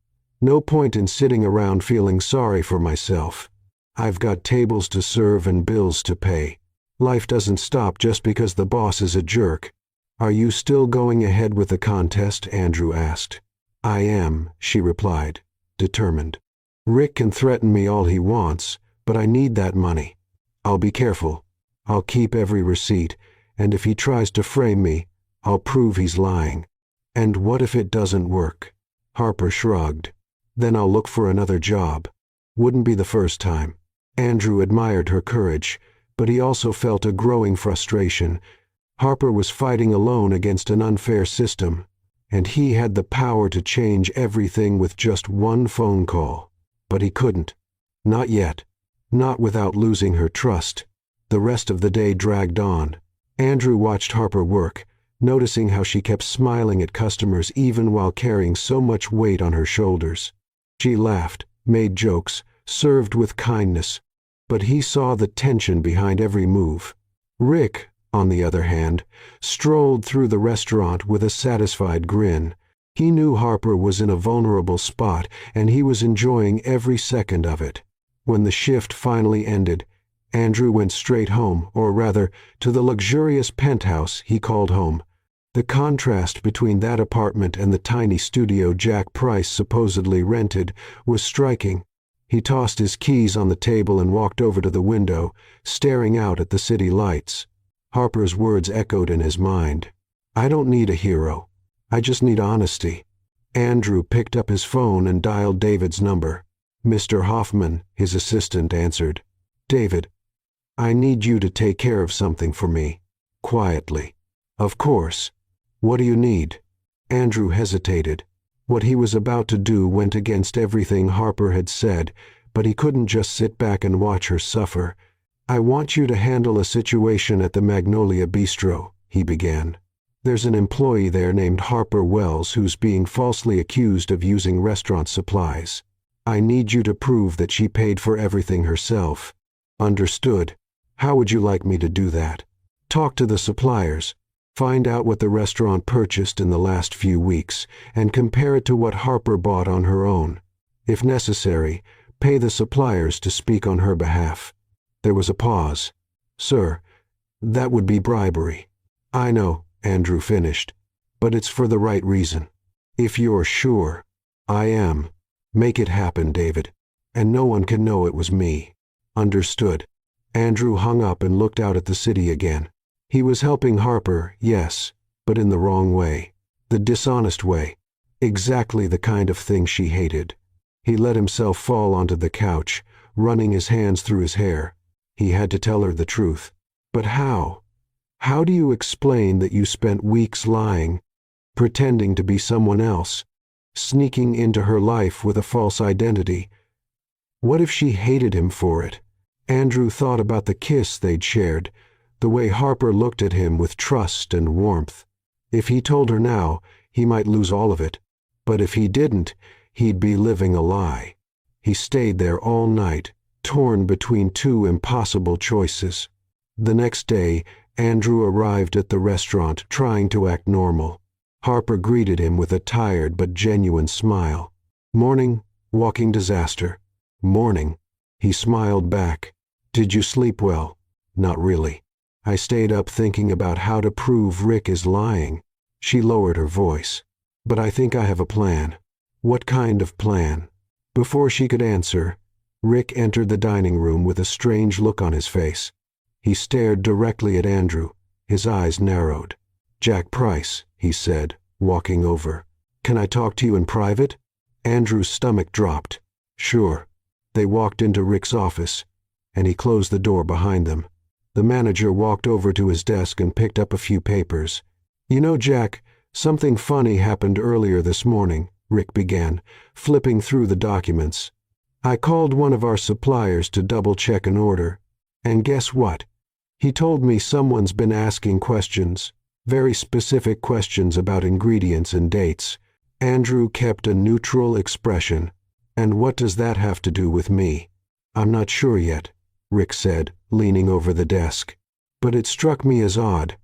Speaker 1: no point in sitting around feeling sorry for myself. I've got tables to serve and bills to pay. Life doesn't stop just because the boss is a jerk. Are you still going ahead with the contest? Andrew asked. I am, she replied, determined. Rick can threaten me all he wants, but I need that money. I'll be careful. I'll keep every receipt, and if he tries to frame me, I'll prove he's lying. And what if it doesn't work? Harper shrugged. Then I'll look for another job. Wouldn't be the first time. Andrew admired her courage, but he also felt a growing frustration. Harper was fighting alone against an unfair system, and he had the power to change everything with just one phone call. But he couldn't. Not yet. Not without losing her trust. The rest of the day dragged on. Andrew watched Harper work, noticing how she kept smiling at customers even while carrying so much weight on her shoulders. She laughed, made jokes, served with kindness, but he saw the tension behind every move. Rick, on the other hand, strolled through the restaurant with a satisfied grin. He knew Harper was in a vulnerable spot, and he was enjoying every second of it. When the shift finally ended, Andrew went straight home, or rather, to the luxurious penthouse he called home. The contrast between that apartment and the tiny studio Jack Price supposedly rented was striking. He tossed his keys on the table and walked over to the window, staring out at the city lights. Harper's words echoed in his mind. "I don't need a hero. I just need honesty." Andrew picked up his phone and dialed David's number. "Mr. Hoffman," his assistant answered. "David, I need you to take care of something for me." Quietly. "Of course. What do you need?" Andrew hesitated. What he was about to do went against everything Harper had said, but he couldn't just sit back and watch her suffer. "I want you to handle a situation at the Magnolia Bistro," he began. "There's an employee there named Harper Wells who's being falsely accused of using restaurant supplies. I need you to prove that she paid for everything herself." "Understood. How would you like me to do that?" "Talk to the suppliers. Find out what the restaurant purchased in the last few weeks, and compare it to what Harper bought on her own. If necessary, pay the suppliers to speak on her behalf." There was a pause. "Sir, that would be bribery." "I know," Andrew finished, "but it's for the right reason." "If you're sure." "I am. Make it happen, David. And no one can know it was me." "Understood." Andrew hung up and looked out at the city again. He was helping Harper, yes, but in the wrong way. The dishonest way. Exactly the kind of thing she hated. He let himself fall onto the couch, running his hands through his hair. He had to tell her the truth. But how? How do you explain that you spent weeks lying, pretending to be someone else, sneaking into her life with a false identity? What if she hated him for it? Andrew thought about the kiss they'd shared, the way Harper looked at him with trust and warmth. If he told her now, he might lose all of it. But if he didn't, he'd be living a lie. He stayed there all night, torn between two impossible choices. The next day, Andrew arrived at the restaurant, trying to act normal. Harper greeted him with a tired but genuine smile. "Morning, walking disaster." "Morning." He smiled back. "Did you sleep well?" "Not really. I stayed up thinking about how to prove Rick is lying." She lowered her voice. "But I think I have a plan." "What kind of plan?" Before she could answer, Rick entered the dining room with a strange look on his face. He stared directly at Andrew, his eyes narrowed. "Jack Price," he said, walking over. "Can I talk to you in private?" Andrew's stomach dropped. "Sure." They walked into Rick's office, and he closed the door behind them. The manager walked over to his desk and picked up a few papers. "You know, Jack, something funny happened earlier this morning," Rick began, flipping through the documents. "I called one of our suppliers to double-check an order, and guess what? He told me someone's been asking questions, very specific questions about ingredients and dates." Andrew kept a neutral expression. "And what does that have to do with me?" "I'm not sure yet," Rick said, leaning over the desk. "But it struck me as odd,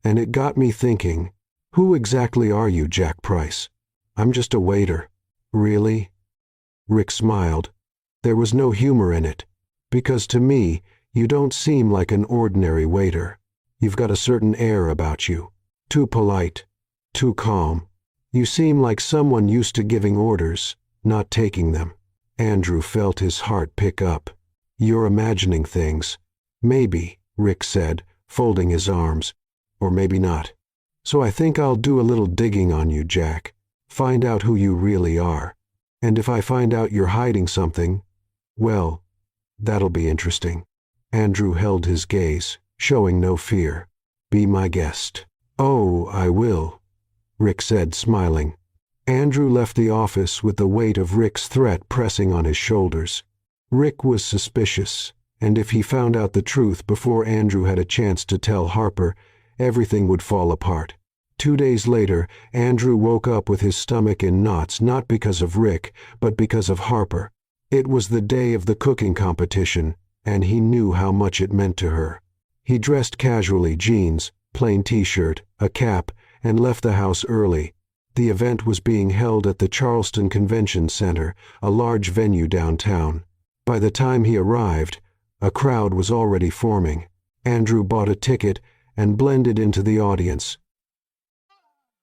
Speaker 1: and it got me thinking, who exactly are you, Jack Price?" "I'm just a waiter." "Really?" Rick smiled. There was no humor in it. "Because to me, you don't seem like an ordinary waiter. You've got a certain air about you. Too polite. Too calm. You seem like someone used to giving orders, not taking them." Andrew felt his heart pick up. "You're imagining things." "Maybe," Rick said, folding his arms. "Or maybe not. So I think I'll do a little digging on you, Jack. Find out who you really are. And if I find out you're hiding something, well, that'll be interesting." Andrew held his gaze, showing no fear. "Be my guest." "Oh, I will," Rick said, smiling. Andrew left the office with the weight of Rick's threat pressing on his shoulders. Rick was suspicious, and if he found out the truth before Andrew had a chance to tell Harper, everything would fall apart. 2 days later, Andrew woke up with his stomach in knots, not because of Rick, but because of Harper. It was the day of the cooking competition, and he knew how much it meant to her. He dressed casually, jeans, plain t-shirt, a cap, and left the house early. The event was being held at the Charleston Convention Center, a large venue downtown. By the time he arrived, a crowd was already forming. Andrew bought a ticket and blended into the audience,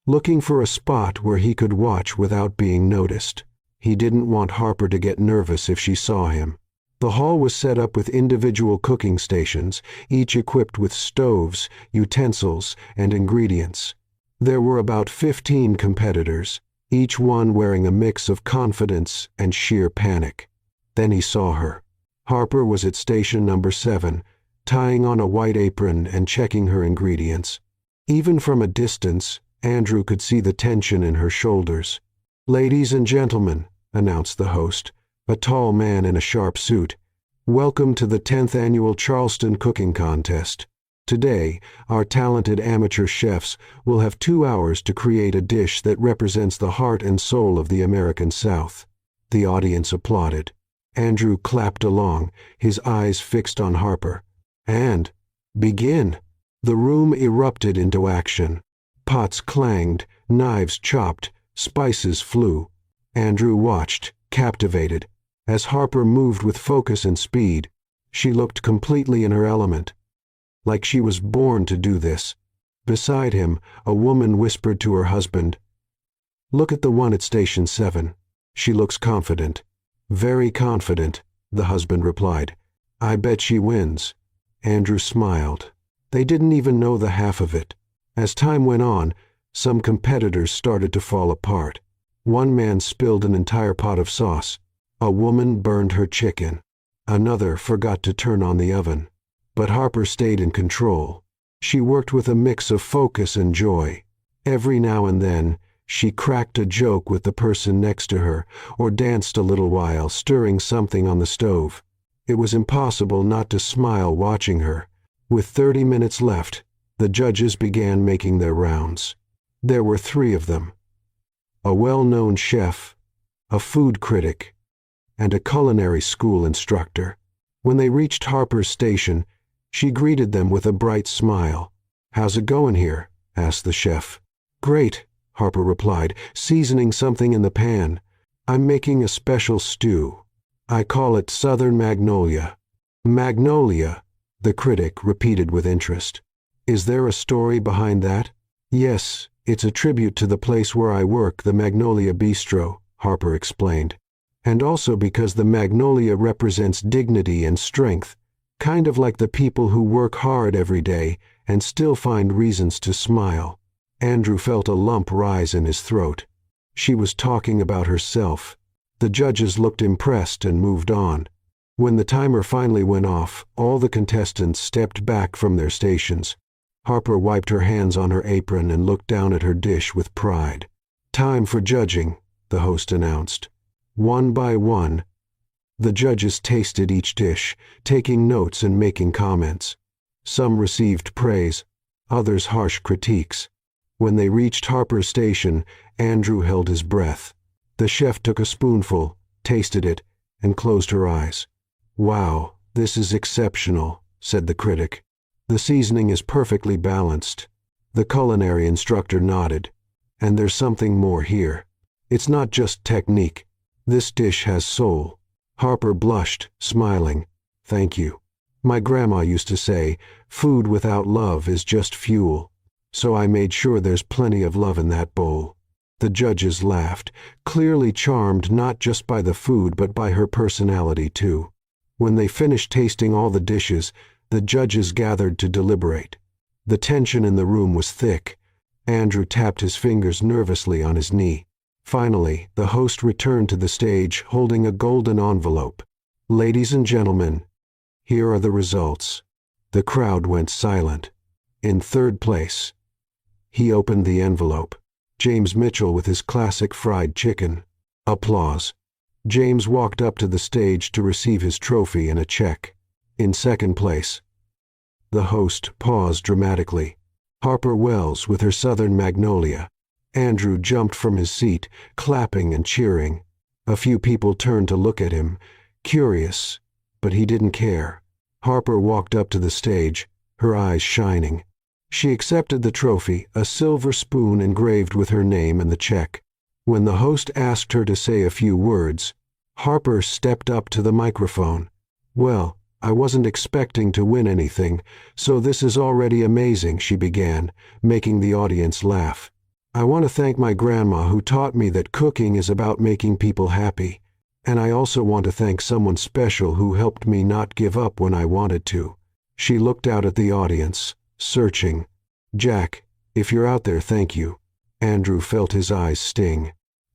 Speaker 1: looking for a spot where he could watch without being noticed. He didn't want Harper to get nervous if she saw him. The hall was set up with individual cooking stations, each equipped with stoves, utensils, and ingredients. There were about 15 competitors, each one wearing a mix of confidence and sheer panic. Then he saw her. Harper was at station number 7, tying on a white apron and checking her ingredients. Even from a distance, Andrew could see the tension in her shoulders. "Ladies and gentlemen," announced the host, a tall man in a sharp suit, "welcome to the 10th Annual Charleston Cooking Contest. Today, our talented amateur chefs will have 2 hours to create a dish that represents the heart and soul of the American South." The audience applauded. Andrew clapped along, his eyes fixed on Harper. "And begin!" The room erupted into action. Pots clanged, knives chopped, spices flew. Andrew watched, captivated. As Harper moved with focus and speed, she looked completely in her element, like she was born to do this. Beside him, a woman whispered to her husband, "Look at the one at Station 7. She looks confident." "Very confident," the husband replied. "I bet she wins." Andrew smiled. They didn't even know the half of it. As time went on, some competitors started to fall apart. One man spilled an entire pot of sauce. A woman burned her chicken. Another forgot to turn on the oven. But Harper stayed in control. She worked with a mix of focus and joy. Every now and then, she cracked a joke with the person next to her, or danced a little while, stirring something on the stove. It was impossible not to smile watching her. With 30 minutes left, the judges began making their rounds. There were 3 of them: a well-known chef, a food critic, and a culinary school instructor. When they reached Harper's station, she greeted them with a bright smile. "How's it going here?" asked the chef. "Great," Harper replied, seasoning something in the pan. "I'm making a special stew. I call it Southern Magnolia." "Magnolia," the critic repeated with interest. "Is there a story behind that?" "Yes, it's a tribute to the place where I work, the Magnolia Bistro," Harper explained. "And also because the magnolia represents dignity and strength, kind of like the people who work hard every day and still find reasons to smile." Andrew felt a lump rise in his throat. She was talking about herself. The judges looked impressed and moved on. When the timer finally went off, all the contestants stepped back from their stations. Harper wiped her hands on her apron and looked down at her dish with pride. "Time for judging," the host announced. One by one, the judges tasted each dish, taking notes and making comments. Some received praise, others harsh critiques. When they reached Harper's station, Andrew held his breath. The chef took a spoonful, tasted it, and closed her eyes. "Wow, this is exceptional," said the critic. "The seasoning is perfectly balanced." The culinary instructor nodded. "And there's something more here. It's not just technique. This dish has soul." Harper blushed, smiling. "Thank you. My grandma used to say, 'Food without love is just fuel.' So I made sure there's plenty of love in that bowl." The judges laughed, clearly charmed not just by the food but by her personality too. When they finished tasting all the dishes, the judges gathered to deliberate. The tension in the room was thick. Andrew tapped his fingers nervously on his knee. Finally, the host returned to the stage holding a golden envelope. "Ladies and gentlemen, here are the results." The crowd went silent. In 3rd place, he opened the envelope. James Mitchell with his classic fried chicken. Applause. James walked up to the stage to receive his trophy and a check. In 2nd place, the host paused dramatically. Harper Wells with her Southern Magnolia. Andrew jumped from his seat, clapping and cheering. A few people turned to look at him, curious, but he didn't care. Harper walked up to the stage, her eyes shining. She accepted the trophy, a silver spoon engraved with her name and the check. When the host asked her to say a few words, Harper stepped up to the microphone. "Well, I wasn't expecting to win anything, so this is already amazing," she began, making the audience laugh. "I want to thank my grandma who taught me that cooking is about making people happy. And I also want to thank someone special who helped me not give up when I wanted to." She looked out at the audience, searching. "Jack, if you're out there, thank you." Andrew felt his eyes sting.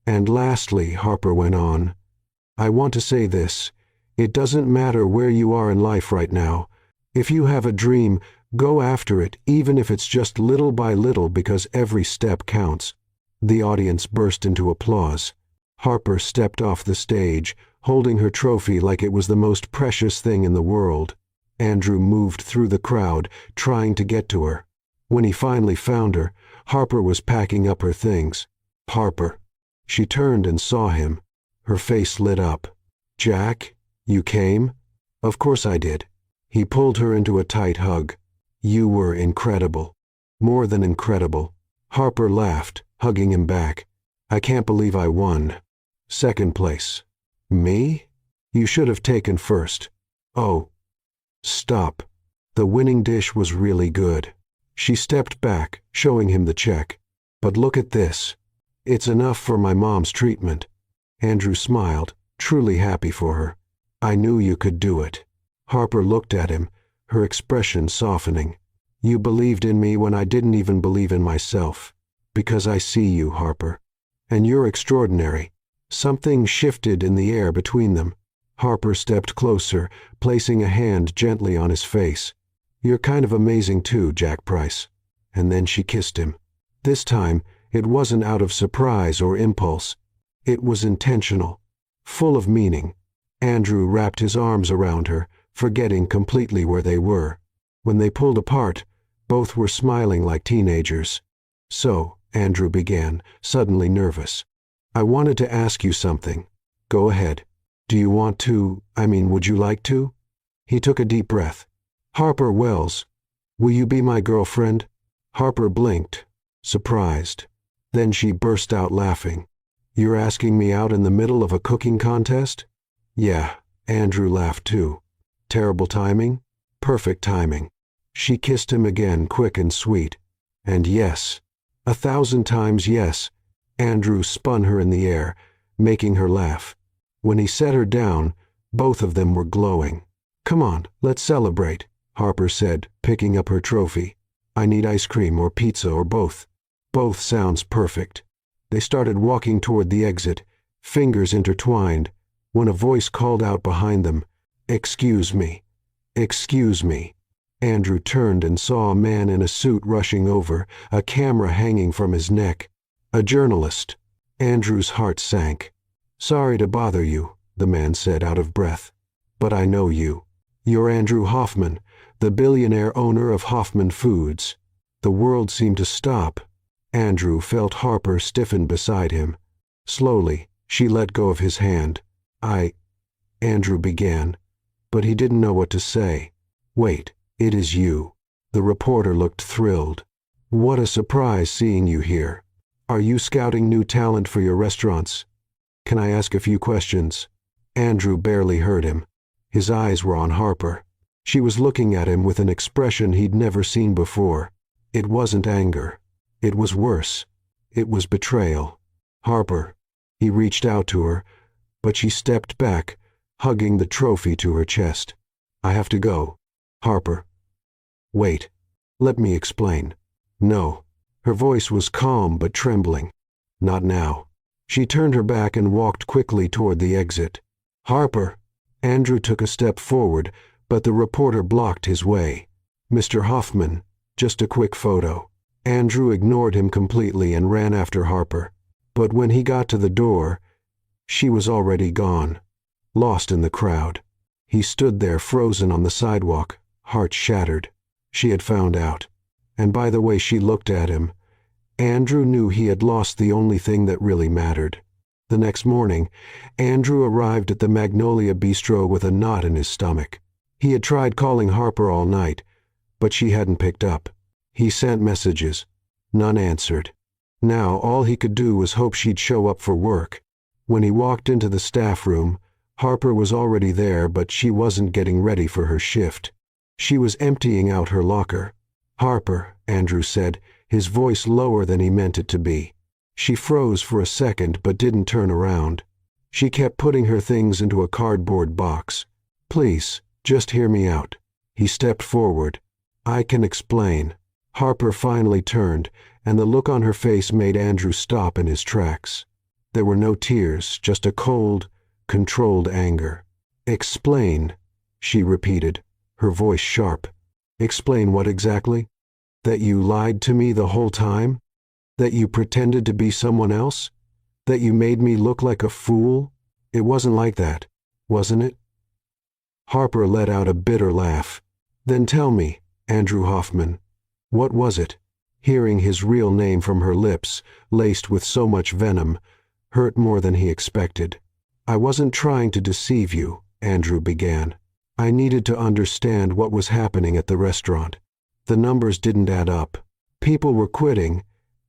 Speaker 1: "And lastly," Harper went on, "I want to say this. It doesn't matter where you are in life right now. If you have a dream, go after it, even if it's just little by little, because every step counts." The audience burst into applause. Harper stepped off the stage, holding her trophy like it was the most precious thing in the world. Andrew moved through the crowd, trying to get to her. When he finally found her, Harper was packing up her things. "Harper." She turned and saw him. Her face lit up. "Jack, you came?" "Of course I did." He pulled her into a tight hug. "You were incredible. More than incredible." Harper laughed, hugging him back. "I can't believe I won. Second place." "Me? You should have taken first." "Oh. Stop." The winning dish was really good. She stepped back, showing him the check. "But look at this. It's enough for my mom's treatment." Andrew smiled, truly happy for her. "I knew you could do it." Harper looked at him, her expression softening. "You believed in me when I didn't even believe in myself. Because I see you, Harper. And you're extraordinary." Something shifted in the air between them. Harper stepped closer, placing a hand gently on his face. "You're kind of amazing too, Jack Price." And then she kissed him. This time, it wasn't out of surprise or impulse. It was intentional, full of meaning. Andrew wrapped his arms around her, forgetting completely where they were. When they pulled apart, both were smiling like teenagers. "So," Andrew began, suddenly nervous, "I wanted to ask you something." "Go ahead." "Do you want to, would you like to?" He took a deep breath. "Harper Wells, will you be my girlfriend?" Harper blinked, surprised. Then she burst out laughing. "You're asking me out in the middle of a cooking contest?" "Yeah." Andrew laughed too. "Terrible timing?" "Perfect timing." She kissed him again, quick and sweet. "And yes, 1,000 times yes." Andrew spun her in the air, making her laugh. When he set her down, both of them were glowing. "Come on, let's celebrate," Harper said, picking up her trophy. "I need ice cream or pizza or both." "Both sounds perfect." They started walking toward the exit, fingers intertwined, when a voice called out behind them, "Excuse me. Excuse me." Andrew turned and saw a man in a suit rushing over, a camera hanging from his neck. A journalist. Andrew's heart sank. "Sorry to bother you," the man said, out of breath. "But I know you. You're Andrew Hoffman, the billionaire owner of Hoffman Foods." The world seemed to stop. Andrew felt Harper stiffen beside him. Slowly, she let go of his hand. Andrew began, but he didn't know what to say. "Wait, it is you." The reporter looked thrilled. "What a surprise seeing you here. Are you scouting new talent for your restaurants? Can I ask a few questions?" Andrew barely heard him. His eyes were on Harper. She was looking at him with an expression he'd never seen before. It wasn't anger. It was worse. It was betrayal. "Harper." He reached out to her, but she stepped back, hugging the trophy to her chest. "I have to go." "Harper." "Wait. Let me explain." "No." Her voice was calm but trembling. "Not now." She turned her back and walked quickly toward the exit. "Harper." Andrew took a step forward, but the reporter blocked his way. "Mr. Hoffman, just a quick photo." Andrew ignored him completely and ran after Harper. But when he got to the door, she was already gone, lost in the crowd. He stood there frozen on the sidewalk, heart shattered. She had found out. And by the way she looked at him, Andrew knew he had lost the only thing that really mattered. The next morning, Andrew arrived at the Magnolia Bistro with a knot in his stomach. He had tried calling Harper all night, but she hadn't picked up. He sent messages. None answered. Now all he could do was hope she'd show up for work. When he walked into the staff room, Harper was already there, but she wasn't getting ready for her shift. She was emptying out her locker. "Harper," Andrew said, his voice lower than he meant it to be. She froze for a second but didn't turn around. She kept putting her things into a cardboard box. "Please, just hear me out." He stepped forward. "I can explain." Harper finally turned, and the look on her face made Andrew stop in his tracks. There were no tears, just a cold, controlled anger. "Explain," she repeated, her voice sharp. "Explain what exactly? That you lied to me the whole time? That you pretended to be someone else? That you made me look like a fool? It wasn't like that, wasn't it?" Harper let out a bitter laugh. "Then tell me, Andrew Hoffman, what was it?" Hearing his real name from her lips, laced with so much venom, hurt more than he expected. "I wasn't trying to deceive you," Andrew began. "I needed to understand what was happening at the restaurant. The numbers didn't add up. People were quitting,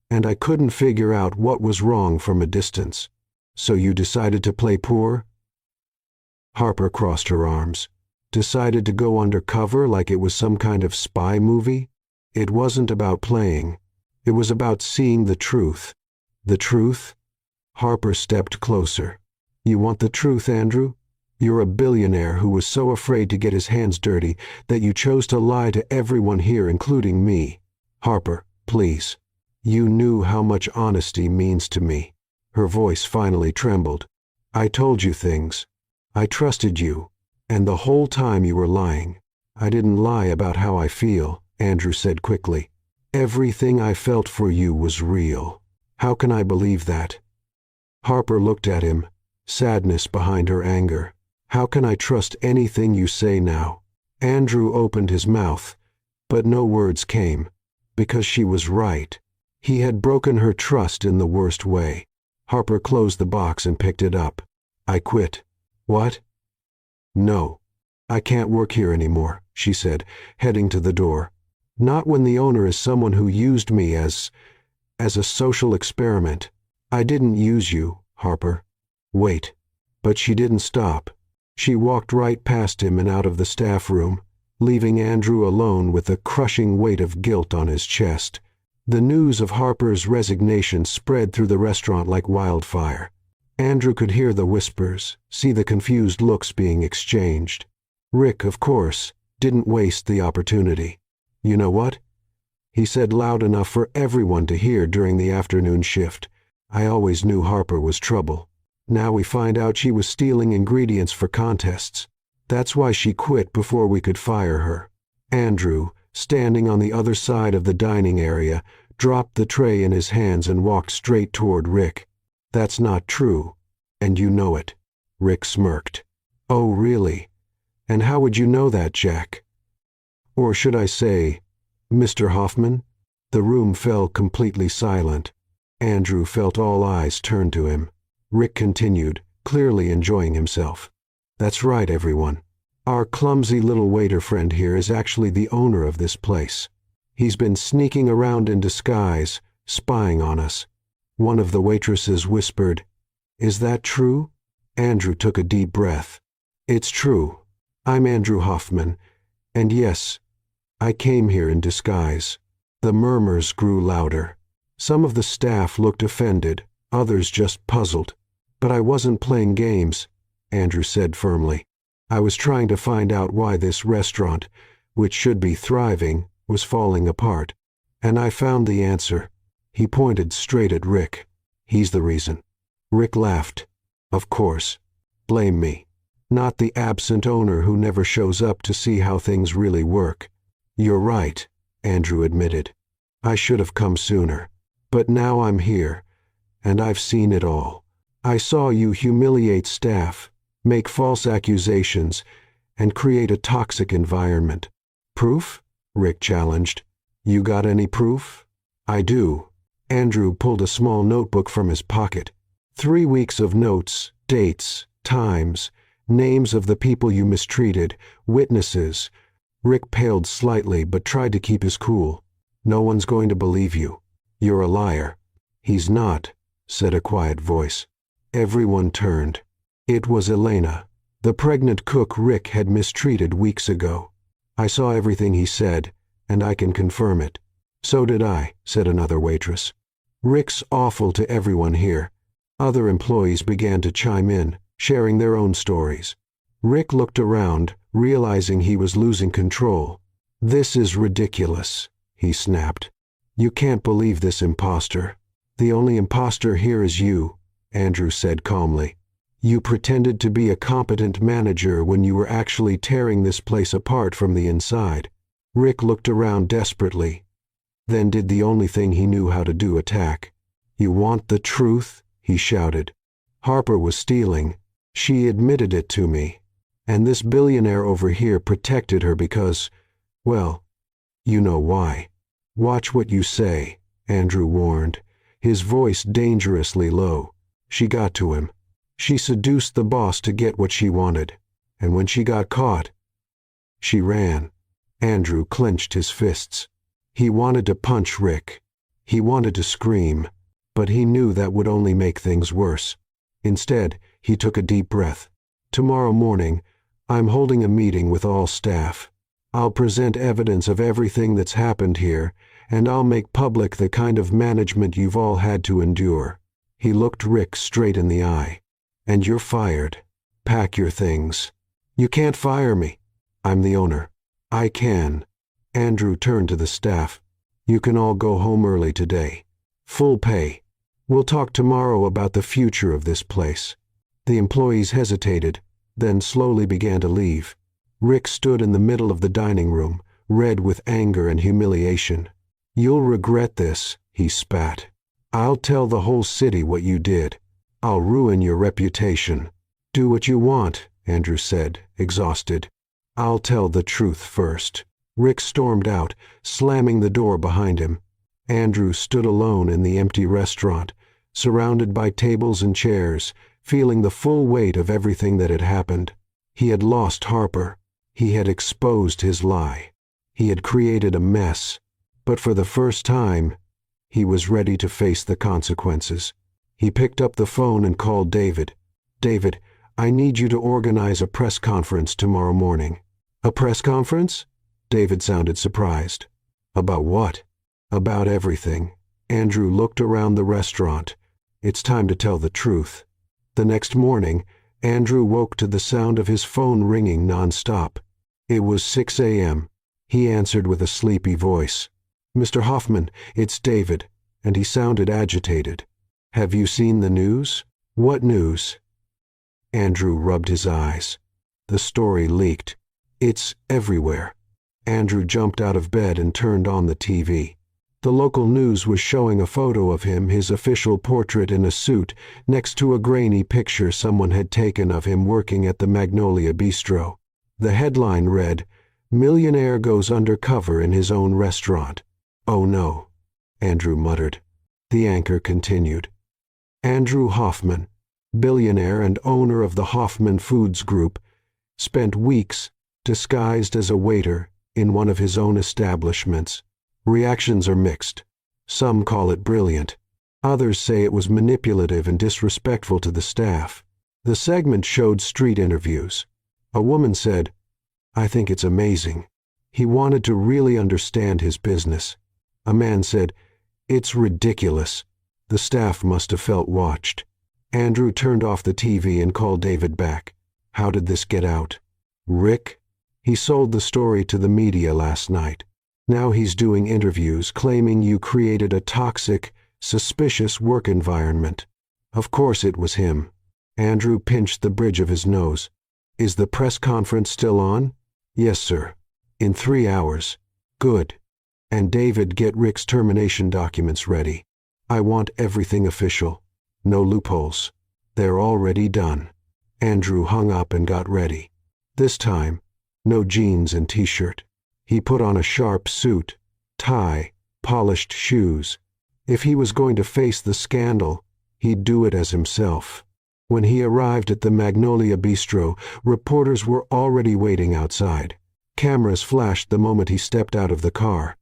Speaker 1: and I couldn't figure out what was wrong from a distance. So you decided to play poor?" Harper crossed her arms. "Decided to go undercover like it was some kind of spy movie? It wasn't about playing. It was about seeing the truth." "The truth?" Harper stepped closer. "You want the truth, Andrew? You're a billionaire who was so afraid to get his hands dirty that you chose to lie to everyone here, including me. Harper, please. You knew how much honesty means to me." Her voice finally trembled. "I told you things. I trusted you, and the whole time you were lying." "I didn't lie about how I feel," Andrew said quickly. "Everything I felt for you was real. How can I believe that?" Harper looked at him, sadness behind her anger. "How can I trust anything you say now?" Andrew opened his mouth, but no words came, because she was right. He had broken her trust in the worst way. Harper closed the box and picked it up. "I quit." "What?" "No. I can't work here anymore," she said, heading to the door. "Not when the owner is someone who used me as a social experiment." "I didn't use you, Harper." "Wait." But she didn't stop. She walked right past him and out of the staff room, leaving Andrew alone with the crushing weight of guilt on his chest. The news of Harper's resignation spread through the restaurant like wildfire. Andrew could hear the whispers, see the confused looks being exchanged. Rick, of course, didn't waste the opportunity. "You know what?" he said loud enough for everyone to hear during the afternoon shift. "I always knew Harper was trouble. Now we find out she was stealing ingredients for contests. That's why she quit before we could fire her." Andrew, standing on the other side of the dining area, dropped the tray in his hands and walked straight toward Rick. "That's not true, and you know it." Rick smirked. "Oh, really? And how would you know that, Jack? Or should I say, Mr. Hoffman?" The room fell completely silent. Andrew felt all eyes turn to him. Rick continued, clearly enjoying himself. "That's right, everyone. Our clumsy little waiter friend here is actually the owner of this place. He's been sneaking around in disguise, spying on us." One of the waitresses whispered, "Is that true?" Andrew took a deep breath. "It's true. I'm Andrew Hoffman, and yes, I came here in disguise." The murmurs grew louder. Some of the staff looked offended, others just puzzled. "But I wasn't playing games," Andrew said firmly. "I was trying to find out why this restaurant, which should be thriving, was falling apart. And I found the answer." He pointed straight at Rick. "He's the reason." Rick laughed. "Of course. Blame me. Not the absent owner who never shows up to see how things really work." "You're right," Andrew admitted. "I should have come sooner. But now I'm here, and I've seen it all. I saw you humiliate staff, make false accusations, and create a toxic environment." "Proof?" Rick challenged. You got any proof? I do. Andrew pulled a small notebook from his pocket. 3 weeks of notes, dates, times, names of the people you mistreated, witnesses. Rick paled slightly but tried to keep his cool. No one's going to believe you. You're a liar. He's not, said a quiet voice. Everyone turned. It was Elena, the pregnant cook Rick had mistreated weeks ago. I saw everything he said, and I can confirm it. So did I, said another waitress. Rick's awful to everyone here. Other employees began to chime in, sharing their own stories. Rick looked around, realizing he was losing control. This is ridiculous, he snapped. You can't believe this imposter. The only imposter here is you, Andrew said calmly. You pretended to be a competent manager when you were actually tearing this place apart from the inside. Rick looked around desperately, then did the only thing he knew how to do: attack. You want the truth? He shouted. Harper was stealing. She admitted it to me. And this billionaire over here protected her because, well, you know why. Watch what you say, Andrew warned, his voice dangerously low. She got to him. She seduced the boss to get what she wanted. And when she got caught, she ran. Andrew clenched his fists. He wanted to punch Rick. He wanted to scream, but he knew that would only make things worse. Instead, he took a deep breath. Tomorrow morning, I'm holding a meeting with all staff. I'll present evidence of everything that's happened here, and I'll make public the kind of management you've all had to endure. He looked Rick straight in the eye. And you're fired. Pack your things. You can't fire me. I'm the owner. I can. Andrew turned to the staff. You can all go home early today. Full pay. We'll talk tomorrow about the future of this place. The employees hesitated, then slowly began to leave. Rick stood in the middle of the dining room, red with anger and humiliation. You'll regret this, he spat. I'll tell the whole city what you did. I'll ruin your reputation. Do what you want, Andrew said, exhausted. I'll tell the truth first. Rick stormed out, slamming the door behind him. Andrew stood alone in the empty restaurant, surrounded by tables and chairs, feeling the full weight of everything that had happened. He had lost Harper. He had exposed his lie. He had created a mess. But for the first time, he was ready to face the consequences. He picked up the phone and called David. David, I need you to organize a press conference tomorrow morning. A press conference? David sounded surprised. About what? About everything. Andrew looked around the restaurant. It's time to tell the truth. The next morning, Andrew woke to the sound of his phone ringing nonstop. It was 6 a.m. He answered with a sleepy voice. Mr. Hoffman, it's David, and he sounded agitated. Have you seen the news? What news? Andrew rubbed his eyes. The story leaked. It's everywhere. Andrew jumped out of bed and turned on the TV. The local news was showing a photo of him, his official portrait in a suit, next to a grainy picture someone had taken of him working at the Magnolia Bistro. The headline read, "Millionaire goes undercover in his own restaurant." Oh no, Andrew muttered. The anchor continued. Andrew Hoffman, billionaire and owner of the Hoffman Foods Group, spent weeks disguised as a waiter in one of his own establishments. Reactions are mixed. Some call it brilliant. Others say it was manipulative and disrespectful to the staff. The segment showed street interviews. A woman said, "I think it's amazing. He wanted to really understand his business." A man said, "It's ridiculous. The staff must have felt watched." Andrew turned off the TV and called David back. How did this get out? Rick? He sold the story to the media last night. Now he's doing interviews claiming you created a toxic, suspicious work environment. Of course it was him. Andrew pinched the bridge of his nose. Is the press conference still on? Yes, sir. In 3 hours. Good. And David, get Rick's termination documents ready. I want everything official. No loopholes. They're already done. Andrew hung up and got ready. This time, no jeans and t-shirt. He put on a sharp suit, tie, polished shoes. If he was going to face the scandal, he'd do it as himself. When he arrived at the Magnolia Bistro, reporters were already waiting outside. Cameras flashed the moment he stepped out of the car.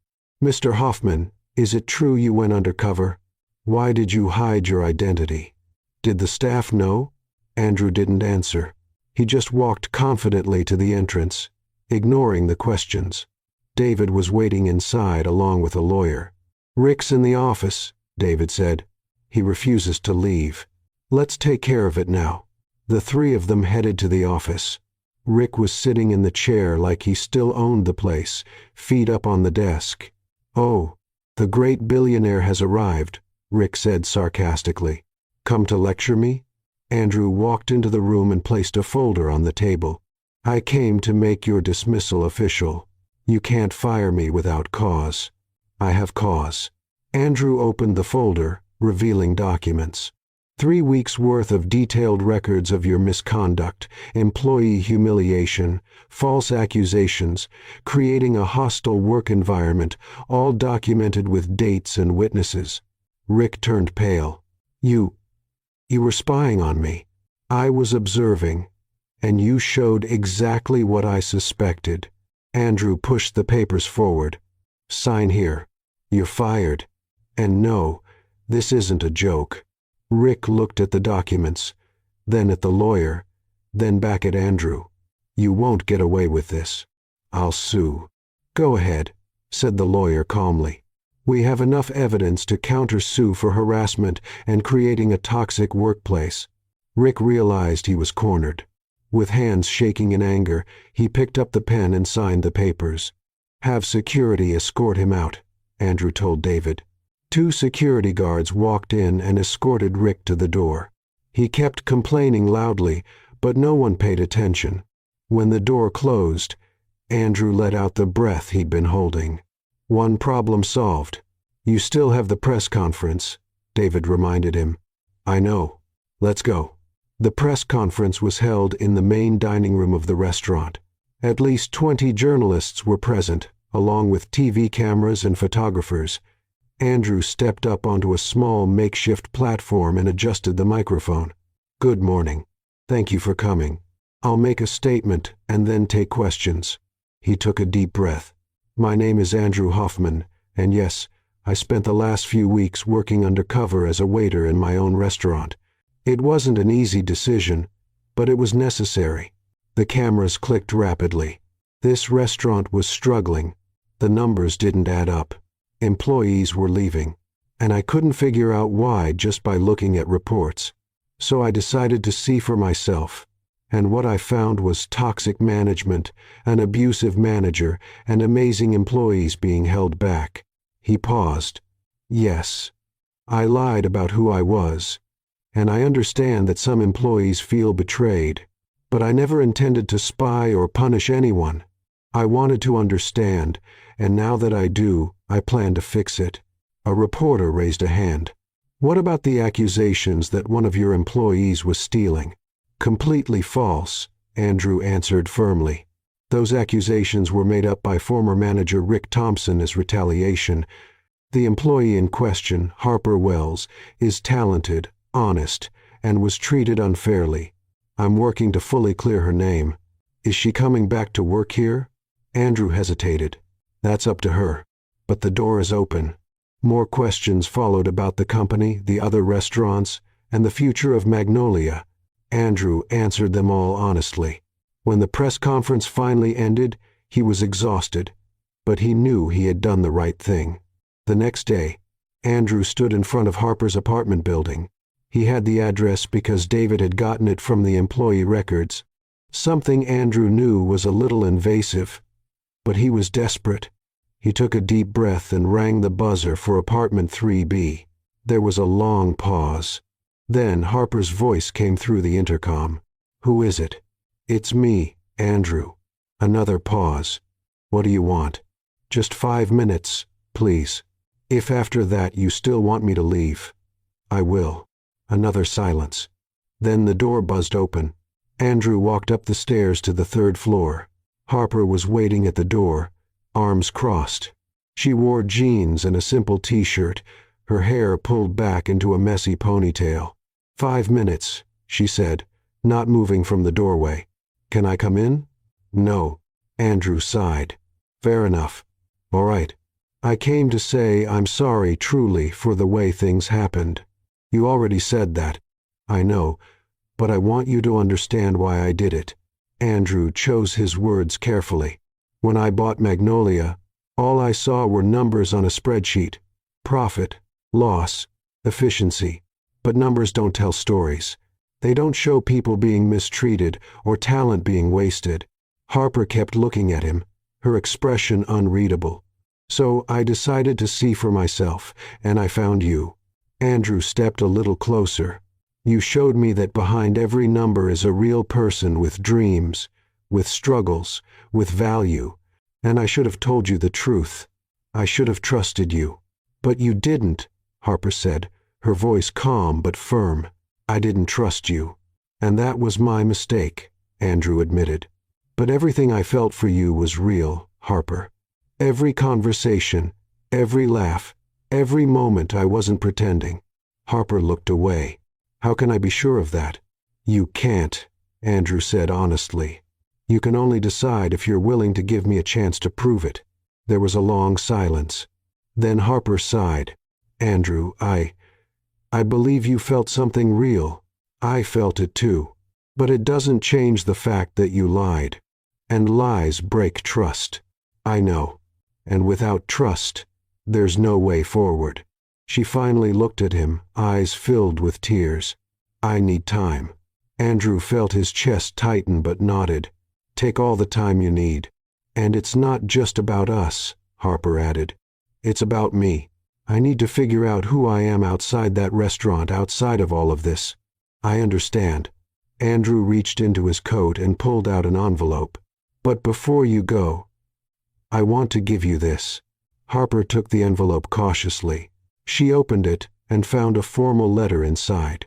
Speaker 1: "Mr. Hoffman, is it true you went undercover? Why did you hide your identity? Did the staff know?" Andrew didn't answer. He just walked confidently to the entrance, ignoring the questions. David was waiting inside along with a lawyer. "Rick's in the office," David said. "He refuses to leave. Let's take care of it now." The three of them headed to the office. Rick was sitting in the chair like he still owned the place, feet up on the desk. "Oh, the great billionaire has arrived," Rick said sarcastically. "Come to lecture me?" Andrew walked into the room and placed a folder on the table. "I came to make your dismissal official. You can't fire me without cause." "I have cause." Andrew opened the folder, revealing documents. 3 weeks' worth of detailed records of your misconduct, employee humiliation, false accusations, creating a hostile work environment, all documented with dates and witnesses. Rick turned pale. You were spying on me. I was observing, and you showed exactly what I suspected." Andrew pushed the papers forward. "Sign here. You're fired. And no, this isn't a joke." Rick looked at the documents, then at the lawyer, then back at Andrew. "You won't get away with this. I'll sue." "Go ahead," said the lawyer calmly. "We have enough evidence to counter-sue for harassment and creating a toxic workplace." Rick realized he was cornered. With hands shaking in anger, he picked up the pen and signed the papers. "Have security escort him out," Andrew told David. 2 security guards walked in and escorted Rick to the door. He kept complaining loudly, but no one paid attention. When the door closed, Andrew let out the breath he'd been holding. "One problem solved. You still have the press conference," David reminded him. "I know. Let's go." The press conference was held in the main dining room of the restaurant. At least 20 journalists were present, along with TV cameras and photographers. Andrew stepped up onto a small makeshift platform and adjusted the microphone. "Good morning. Thank you for coming. I'll make a statement and then take questions." He took a deep breath. "My name is Andrew Hoffman, and yes, I spent the last few weeks working undercover as a waiter in my own restaurant. It wasn't an easy decision, but it was necessary." The cameras clicked rapidly. This restaurant was struggling. The numbers didn't add up. Employees were leaving, and I couldn't figure out why just by looking at reports. So I decided to see for myself, and what I found was toxic management, an abusive manager, and amazing employees being held back. He paused. "Yes, I lied about who I was, and I understand that some employees feel betrayed, but I never intended to spy or punish anyone. I wanted to understand, and now that I do, I plan to fix it." A reporter raised a hand. "What about the accusations that one of your employees was stealing?" "Completely false," Andrew answered firmly. "Those accusations were made up by former manager Rick Thompson as retaliation. The employee in question, Harper Wells, is talented, honest, and was treated unfairly. I'm working to fully clear her name. Is she coming back to work here?" Andrew hesitated. "That's up to her. But the door is open." More questions followed about the company, the other restaurants, and the future of Magnolia. Andrew answered them all honestly. When the press conference finally ended, he was exhausted, but he knew he had done the right thing. The next day, Andrew stood in front of Harper's apartment building. He had the address because David had gotten it from the employee records. Something Andrew knew was a little invasive, but he was desperate. He took a deep breath and rang the buzzer for apartment 3B. There was a long pause. Then Harper's voice came through the intercom. "Who is it?" "It's me, Andrew." Another pause. "What do you want?" "Just 5 minutes, please. If after that you still want me to leave, I will." Another silence. Then the door buzzed open. Andrew walked up the stairs to the 3rd floor. Harper was waiting at the door, arms crossed. She wore jeans and a simple t-shirt, her hair pulled back into a messy ponytail. 5 minutes, she said, not moving from the doorway. Can I come in? No. Andrew sighed. Fair enough. All right. I came to say I'm sorry truly for the way things happened. You already said that. I know, but I want you to understand why I did it. Andrew chose his words carefully. When I bought Magnolia, all I saw were numbers on a spreadsheet. Profit, loss, efficiency. But numbers don't tell stories. They don't show people being mistreated or talent being wasted. Harper kept looking at him, her expression unreadable. So I decided to see for myself, and I found you. Andrew stepped a little closer. You showed me that behind every number is a real person with dreams, with struggles, with value. And I should have told you the truth. I should have trusted you. But you didn't, Harper said, her voice calm but firm. I didn't trust you. And that was my mistake, Andrew admitted. But everything I felt for you was real, Harper. Every conversation, every laugh, every moment I wasn't pretending. Harper looked away. How can I be sure of that? You can't, Andrew said honestly. You can only decide if you're willing to give me a chance to prove it. There was a long silence. Then Harper sighed. Andrew, I believe you felt something real. I felt it too. But it doesn't change the fact that you lied. And lies break trust. I know. And without trust, there's no way forward. She finally looked at him, eyes filled with tears. I need time. Andrew felt his chest tighten but nodded. Take all the time you need. And it's not just about us, Harper added. It's about me. I need to figure out who I am outside that restaurant, outside of all of this. I understand. Andrew reached into his coat and pulled out an envelope. But before you go, I want to give you this. Harper took the envelope cautiously. She opened it and found a formal letter inside.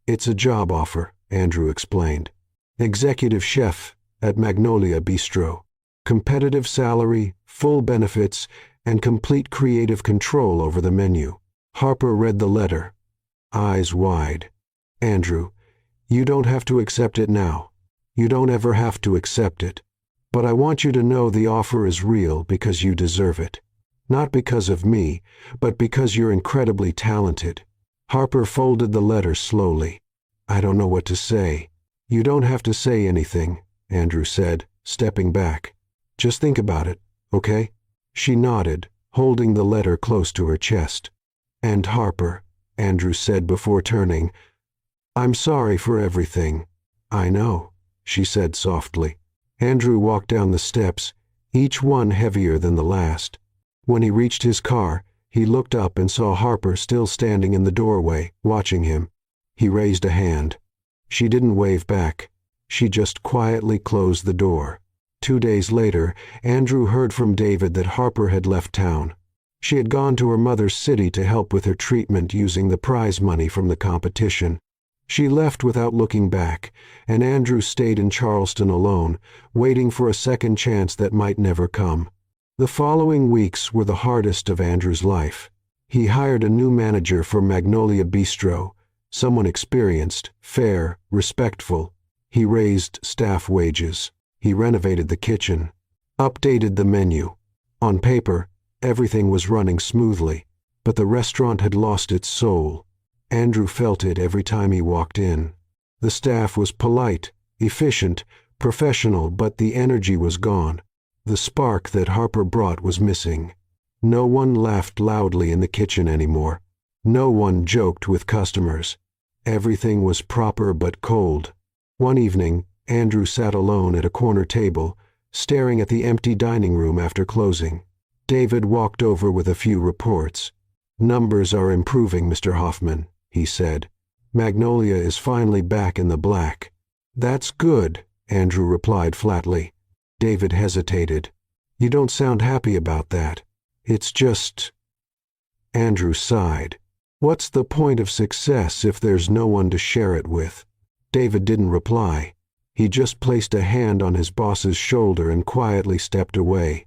Speaker 1: It's a job offer, Andrew explained. Executive chef at Magnolia Bistro. Competitive salary, full benefits, and complete creative control over the menu. Harper read the letter, eyes wide. Andrew, you don't have to accept it now. You don't ever have to accept it. But I want you to know the offer is real because you deserve it. Not because of me, but because you're incredibly talented. Harper folded the letter slowly. I don't know what to say. You don't have to say anything, Andrew said, stepping back. Just think about it, okay? She nodded, holding the letter close to her chest. And Harper, Andrew said before turning, I'm sorry for everything. I know, she said softly. Andrew walked down the steps, each one heavier than the last. When he reached his car, he looked up and saw Harper still standing in the doorway, watching him. He raised a hand. She didn't wave back. She just quietly closed the door. 2 days later, Andrew heard from David that Harper had left town. She had gone to her mother's city to help with her treatment using the prize money from the competition. She left without looking back, and Andrew stayed in Charleston alone, waiting for a second chance that might never come. The following weeks were the hardest of Andrew's life. He hired a new manager for Magnolia Bistro, someone experienced, fair, respectful. He raised staff wages. He renovated the kitchen, updated the menu. On paper, everything was running smoothly, but the restaurant had lost its soul. Andrew felt it every time he walked in. The staff was polite, efficient, professional, but the energy was gone. The spark that Harper brought was missing. No one laughed loudly in the kitchen anymore. No one joked with customers. Everything was proper but cold. One evening, Andrew sat alone at a corner table, staring at the empty dining room after closing. David walked over with a few reports. Numbers are improving, Mr. Hoffman, he said. Magnolia is finally back in the black. That's good, Andrew replied flatly. David hesitated. You don't sound happy about that. It's just... Andrew sighed. What's the point of success if there's no one to share it with? David didn't reply. He just placed a hand on his boss's shoulder and quietly stepped away.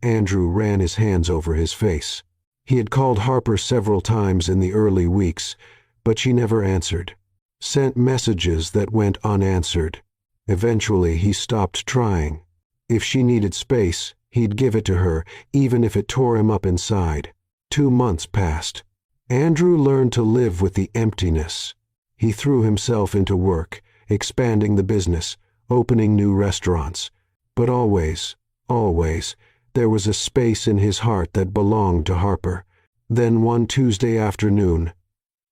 Speaker 1: Andrew ran his hands over his face. He had called Harper several times in the early weeks, but she never answered. Sent messages that went unanswered. Eventually, he stopped trying. If she needed space, he'd give it to her, even if it tore him up inside. 2 months passed. Andrew learned to live with the emptiness. He threw himself into work, expanding the business, opening new restaurants. But always, there was a space in his heart that belonged to Harper. Then one Tuesday afternoon,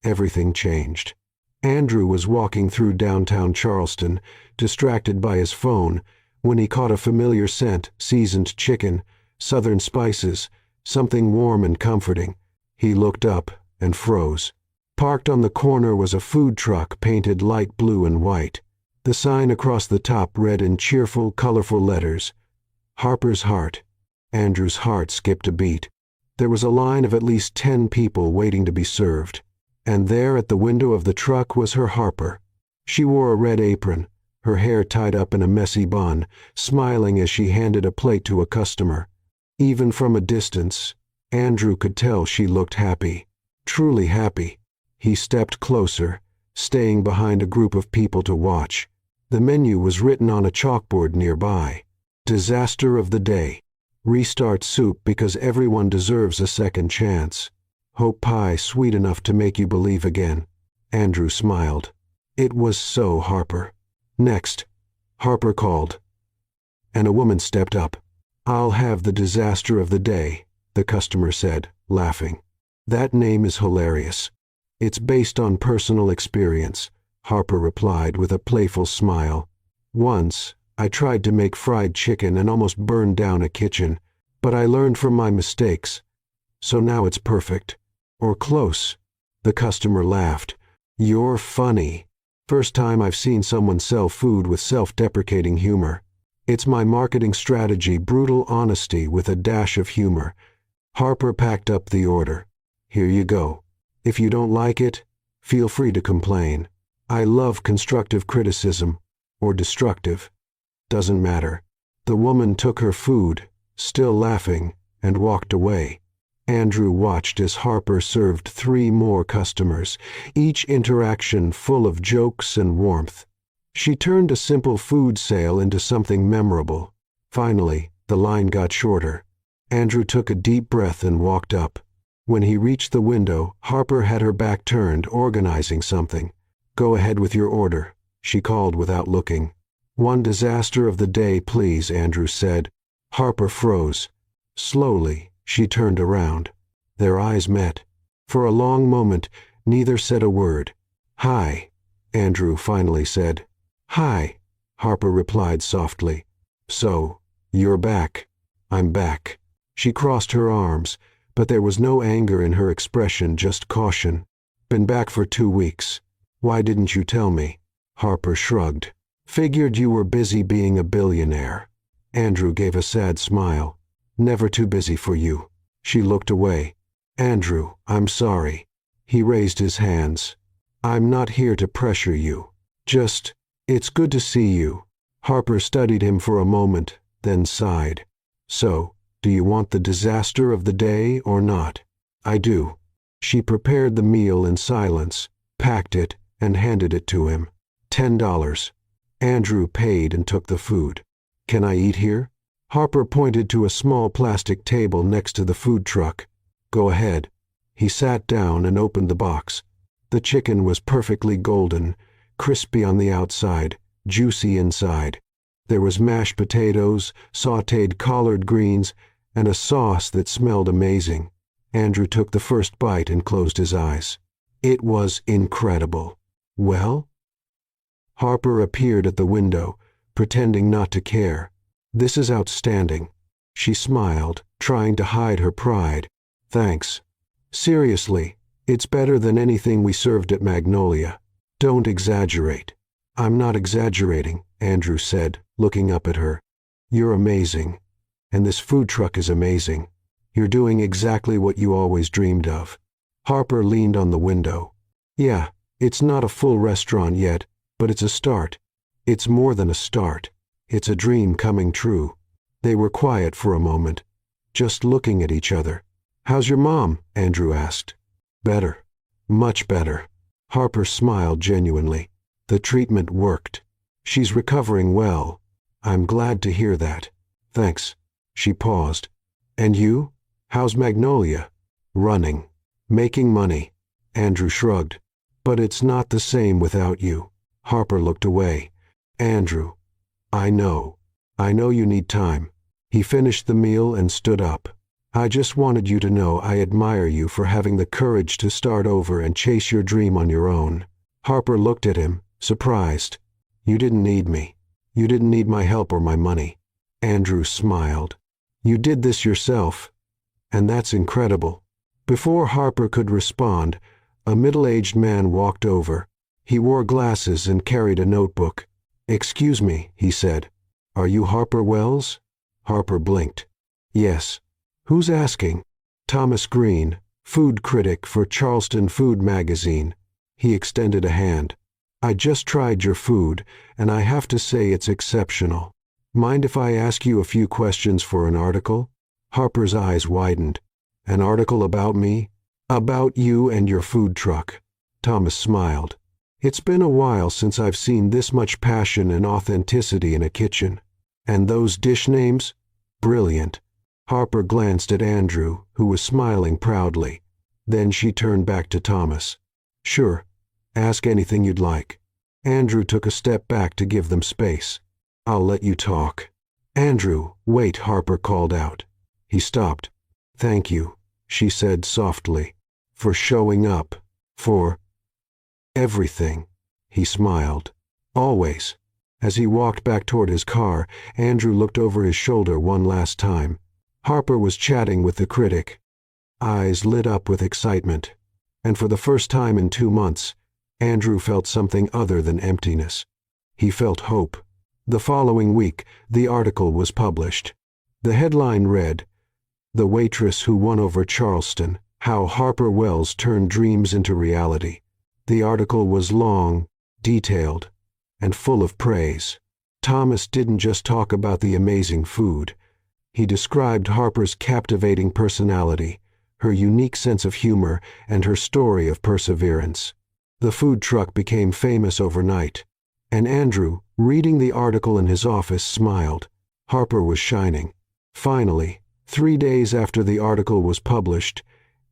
Speaker 1: everything changed. Andrew was walking through downtown Charleston, distracted by his phone, when he caught a familiar scent: seasoned chicken, southern spices, something warm and comforting. He looked up and froze. Parked on the corner was a food truck painted light blue and white. The sign across the top read in cheerful, colorful letters, "Harper's Heart." Andrew's heart skipped a beat. There was a line of at least 10 people waiting to be served. And there at the window of the truck was her Harper. She wore a red apron, her hair tied up in a messy bun, smiling as she handed a plate to a customer. Even from a distance, Andrew could tell she looked happy, truly happy. He stepped closer, staying behind a group of people to watch. The menu was written on a chalkboard nearby. Disaster of the day. Restart soup because everyone deserves a second chance. Hope pie sweet enough to make you believe again. Andrew smiled. It was so Harper. Next, Harper called, and a woman stepped up. "I'll have the disaster of the day," the customer said, laughing. "That name is hilarious." "It's based on personal experience," Harper replied with a playful smile. "Once, I tried to make fried chicken and almost burned down a kitchen, but I learned from my mistakes. So now it's perfect. Or close." The customer laughed. "You're funny. First time I've seen someone sell food with self-deprecating humor. It's my marketing strategy, brutal honesty with a dash of humor." Harper packed up the order. "Here you go. If you don't like it, feel free to complain. I love constructive criticism, or destructive. Doesn't matter." The woman took her food, still laughing, and walked away. Andrew watched as Harper served 3 more customers, each interaction full of jokes and warmth. She turned a simple food sale into something memorable. Finally, the line got shorter. Andrew took a deep breath and walked up. When he reached the window, Harper had her back turned, organizing something. "Go ahead with your order," she called without looking. "One disaster of the day, please," Andrew said. Harper froze. Slowly, she turned around. Their eyes met. For a long moment, neither said a word. "Hi," Andrew finally said. "Hi," Harper replied softly. "So, you're back." "I'm back." She crossed her arms, but there was no anger in her expression, just caution. "Been back for 2 weeks. Why didn't you tell me?" Harper shrugged. "Figured you were busy being a billionaire." Andrew gave a sad smile. "Never too busy for you." She looked away. "Andrew, I'm sorry." He raised his hands. "I'm not here to pressure you. Just, it's good to see you." Harper studied him for a moment, then sighed. "So, do you want the disaster of the day or not?" "I do." She prepared the meal in silence, packed it, and handed it to him. $10. Andrew paid and took the food. "Can I eat here?" Harper pointed to a small plastic table next to the food truck. "Go ahead." He sat down and opened the box. The chicken was perfectly golden, crispy on the outside, juicy inside. There was mashed potatoes, sautéed collard greens, and a sauce that smelled amazing. Andrew took the first bite and closed his eyes. It was incredible. "Well?" Harper appeared at the window, pretending not to care. "This is outstanding." She smiled, trying to hide her pride. "Thanks. Seriously, it's better than anything we served at Magnolia. Don't exaggerate." "I'm not exaggerating," Andrew said, looking up at her. "You're amazing. And this food truck is amazing. You're doing exactly what you always dreamed of." Harper leaned on the window. "Yeah, it's not a full restaurant yet, but it's a start. It's more than a start. It's a dream coming true." They were quiet for a moment. just looking at each other. "How's your mom?" Andrew asked. "Better. Much better." Harper smiled genuinely. "The treatment worked. She's recovering well. I'm glad to hear that." "Thanks." She paused. "And you? How's Magnolia?" "Running. Making money." Andrew shrugged. "But it's not the same without you." Harper looked away. "Andrew, I know. I know you need time." He finished the meal and stood up. "I just wanted you to know I admire you for having the courage to start over and chase your dream on your own." Harper looked at him, surprised. "You didn't need me. You didn't need my help or my money." Andrew smiled. "You did this yourself. And that's incredible." Before Harper could respond, a middle-aged man walked over. He wore glasses and carried a notebook. "Excuse me," he said. "Are you Harper Wells?" Harper blinked. "Yes." "Who's asking?" "Thomas Green, food critic for Charleston Food Magazine." He extended a hand. "I just tried your food, and I have to say it's exceptional. Mind if I ask you a few questions for an article?" Harper's eyes widened. "An article about me?" "About you and your food truck." Thomas smiled. "It's been a while since I've seen this much passion and authenticity in a kitchen. And those dish names? Brilliant." Harper glanced at Andrew, who was smiling proudly. Then she turned back to Thomas. "Sure. Ask anything you'd like." Andrew took a step back to give them space. "I'll let you talk." "Andrew, wait," Harper called out. He stopped. "Thank you," she said softly, "for showing up, for everything." He smiled. "Always." As he walked back toward his car, Andrew looked over his shoulder one last time. Harper was chatting with the critic. Eyes lit up with excitement. And for the first time in 2 months, Andrew felt something other than emptiness. He felt hope. The following week, the article was published. The headline read, "The Waitress Who Won Over Charleston, How Harper Wells Turned Dreams into Reality." The article was long, detailed, and full of praise. Thomas didn't just talk about the amazing food. He described Harper's captivating personality, her unique sense of humor, and her story of perseverance. The food truck became famous overnight, and Andrew, reading the article in his office, smiled. Harper was shining. Finally, 3 days after the article was published,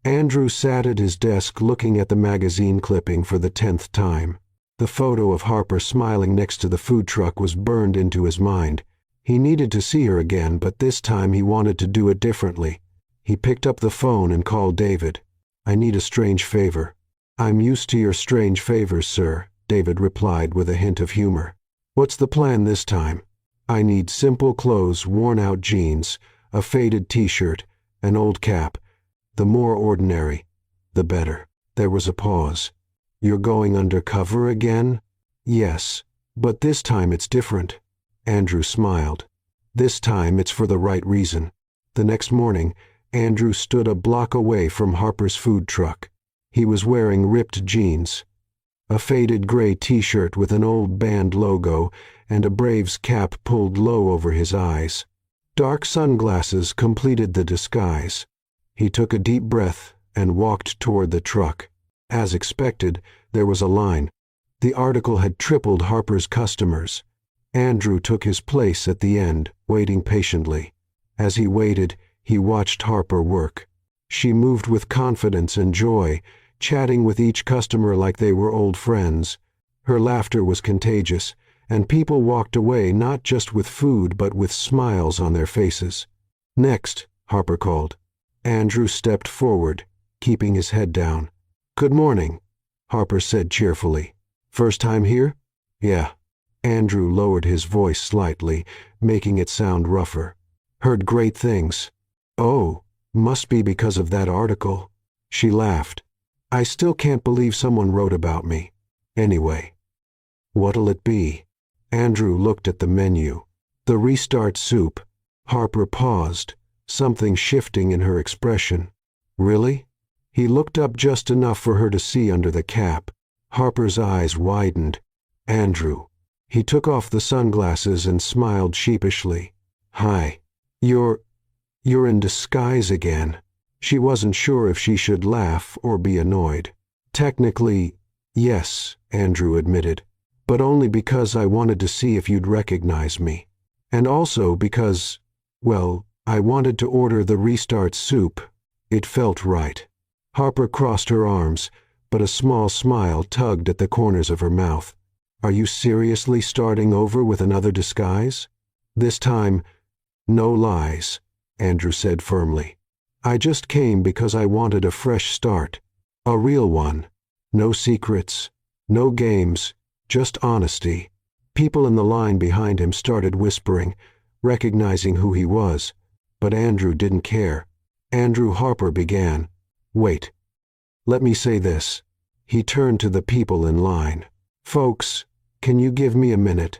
Speaker 1: Andrew sat at his desk looking at the magazine clipping for the 10th time. The photo of Harper smiling next to the food truck was burned into his mind. He needed to see her again, but this time he wanted to do it differently. He picked up the phone and called David. "I need a strange favor." "I'm used to your strange favors, sir," David replied with a hint of humor. "What's the plan this time?" "I need simple clothes, worn-out jeans, a faded t-shirt, an old cap. The more ordinary, the better." There was a pause. "You're going undercover again?" "Yes, but this time it's different." Andrew smiled. "This time it's for the right reason." The next morning, Andrew stood a block away from Harper's food truck. He was wearing ripped jeans, a faded gray t-shirt with an old band logo, and a Braves cap pulled low over his eyes. Dark sunglasses completed the disguise. He took a deep breath and walked toward the truck. As expected, there was a line. The article had tripled Harper's customers. Andrew took his place at the end, waiting patiently. As he waited, he watched Harper work. She moved with confidence and joy, chatting with each customer like they were old friends. Her laughter was contagious, and people walked away not just with food but with smiles on their faces. "Next," Harper called. Andrew stepped forward, keeping his head down. "Good morning," Harper said cheerfully. "First time here?" "Yeah." Andrew lowered his voice slightly, making it sound rougher. "Heard great things." "Oh, must be because of that article." She laughed. "I still can't believe someone wrote about me. Anyway, what'll it be?" Andrew looked at the menu. "The Restart soup." Harper paused, something shifting in her expression. "Really?" He looked up just enough for her to see under the cap. Harper's eyes widened. "Andrew." He took off the sunglasses and smiled sheepishly. "Hi. You're You're in disguise again." She wasn't sure if she should laugh or be annoyed. "Technically, yes," Andrew admitted, "but only because I wanted to see if you'd recognize me. And also because, well, I wanted to order the restart soup. It felt right." Harper crossed her arms, but a small smile tugged at the corners of her mouth. "Are you seriously starting over with another disguise?" "This time, no lies," Andrew said firmly. "I just came because I wanted a fresh start. A real one. No secrets, no games, just honesty." People in the line behind him started whispering, recognizing who he was, but Andrew didn't care. Andrew Harper began. "Wait. Let me say this." He turned to the people in line. "Folks, can you give me a minute?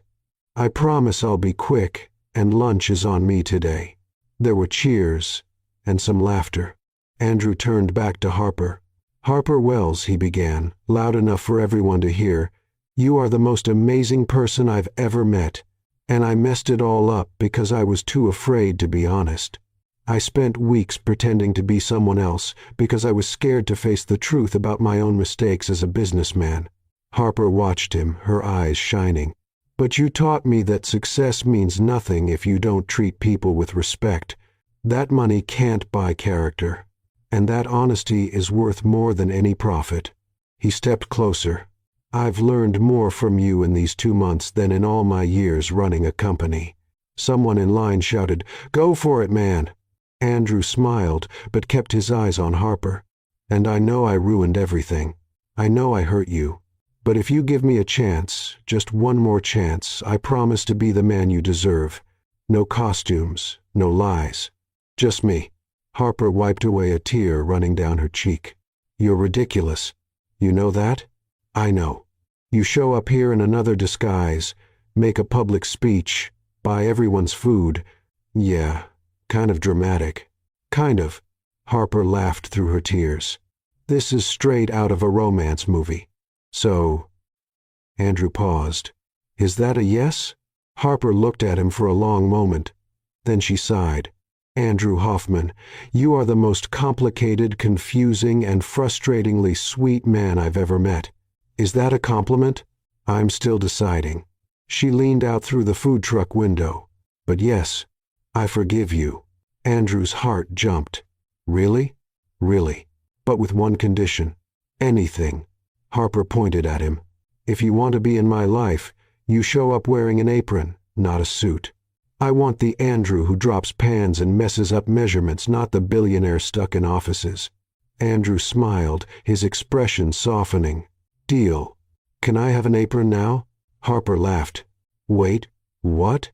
Speaker 1: I promise I'll be quick, and lunch is on me today." There were cheers and some laughter. Andrew turned back to Harper. "Harper Wells," he began, loud enough for everyone to hear, "you are the most amazing person I've ever met, and I messed it all up because I was too afraid to be honest. I spent weeks pretending to be someone else because I was scared to face the truth about my own mistakes as a businessman." Harper watched him, her eyes shining. "But you taught me that success means nothing if you don't treat people with respect. That money can't buy character, and that honesty is worth more than any profit." He stepped closer. "I've learned more from you in these 2 months than in all my years running a company." Someone in line shouted, "Go for it, man!" Andrew smiled, but kept his eyes on Harper. "And I know I ruined everything. I know I hurt you. But if you give me a chance, just one more chance, I promise to be the man you deserve. No costumes, no lies. Just me." Harper wiped away a tear running down her cheek. "You're ridiculous. You know that?" "I know. You show up here in another disguise, make a public speech, buy everyone's food. Yeah, kind of dramatic." "Kind of." Harper laughed through her tears. "This is straight out of a romance movie." "So," Andrew paused. "Is that a yes?" Harper looked at him for a long moment. Then she sighed. "Andrew Hoffman, you are the most complicated, confusing, and frustratingly sweet man I've ever met. Is that a compliment?" "I'm still deciding." She leaned out through the food truck window. "But yes, I forgive you." Andrew's heart jumped. "Really?" "Really. But with one condition." "Anything." Harper pointed at him. "If you want to be in my life, you show up wearing an apron, not a suit. I want the Andrew who drops pans and messes up measurements, not the billionaire stuck in offices." Andrew smiled, his expression softening. "Deal. Can I have an apron now?" Harper laughed. "Wait, what?"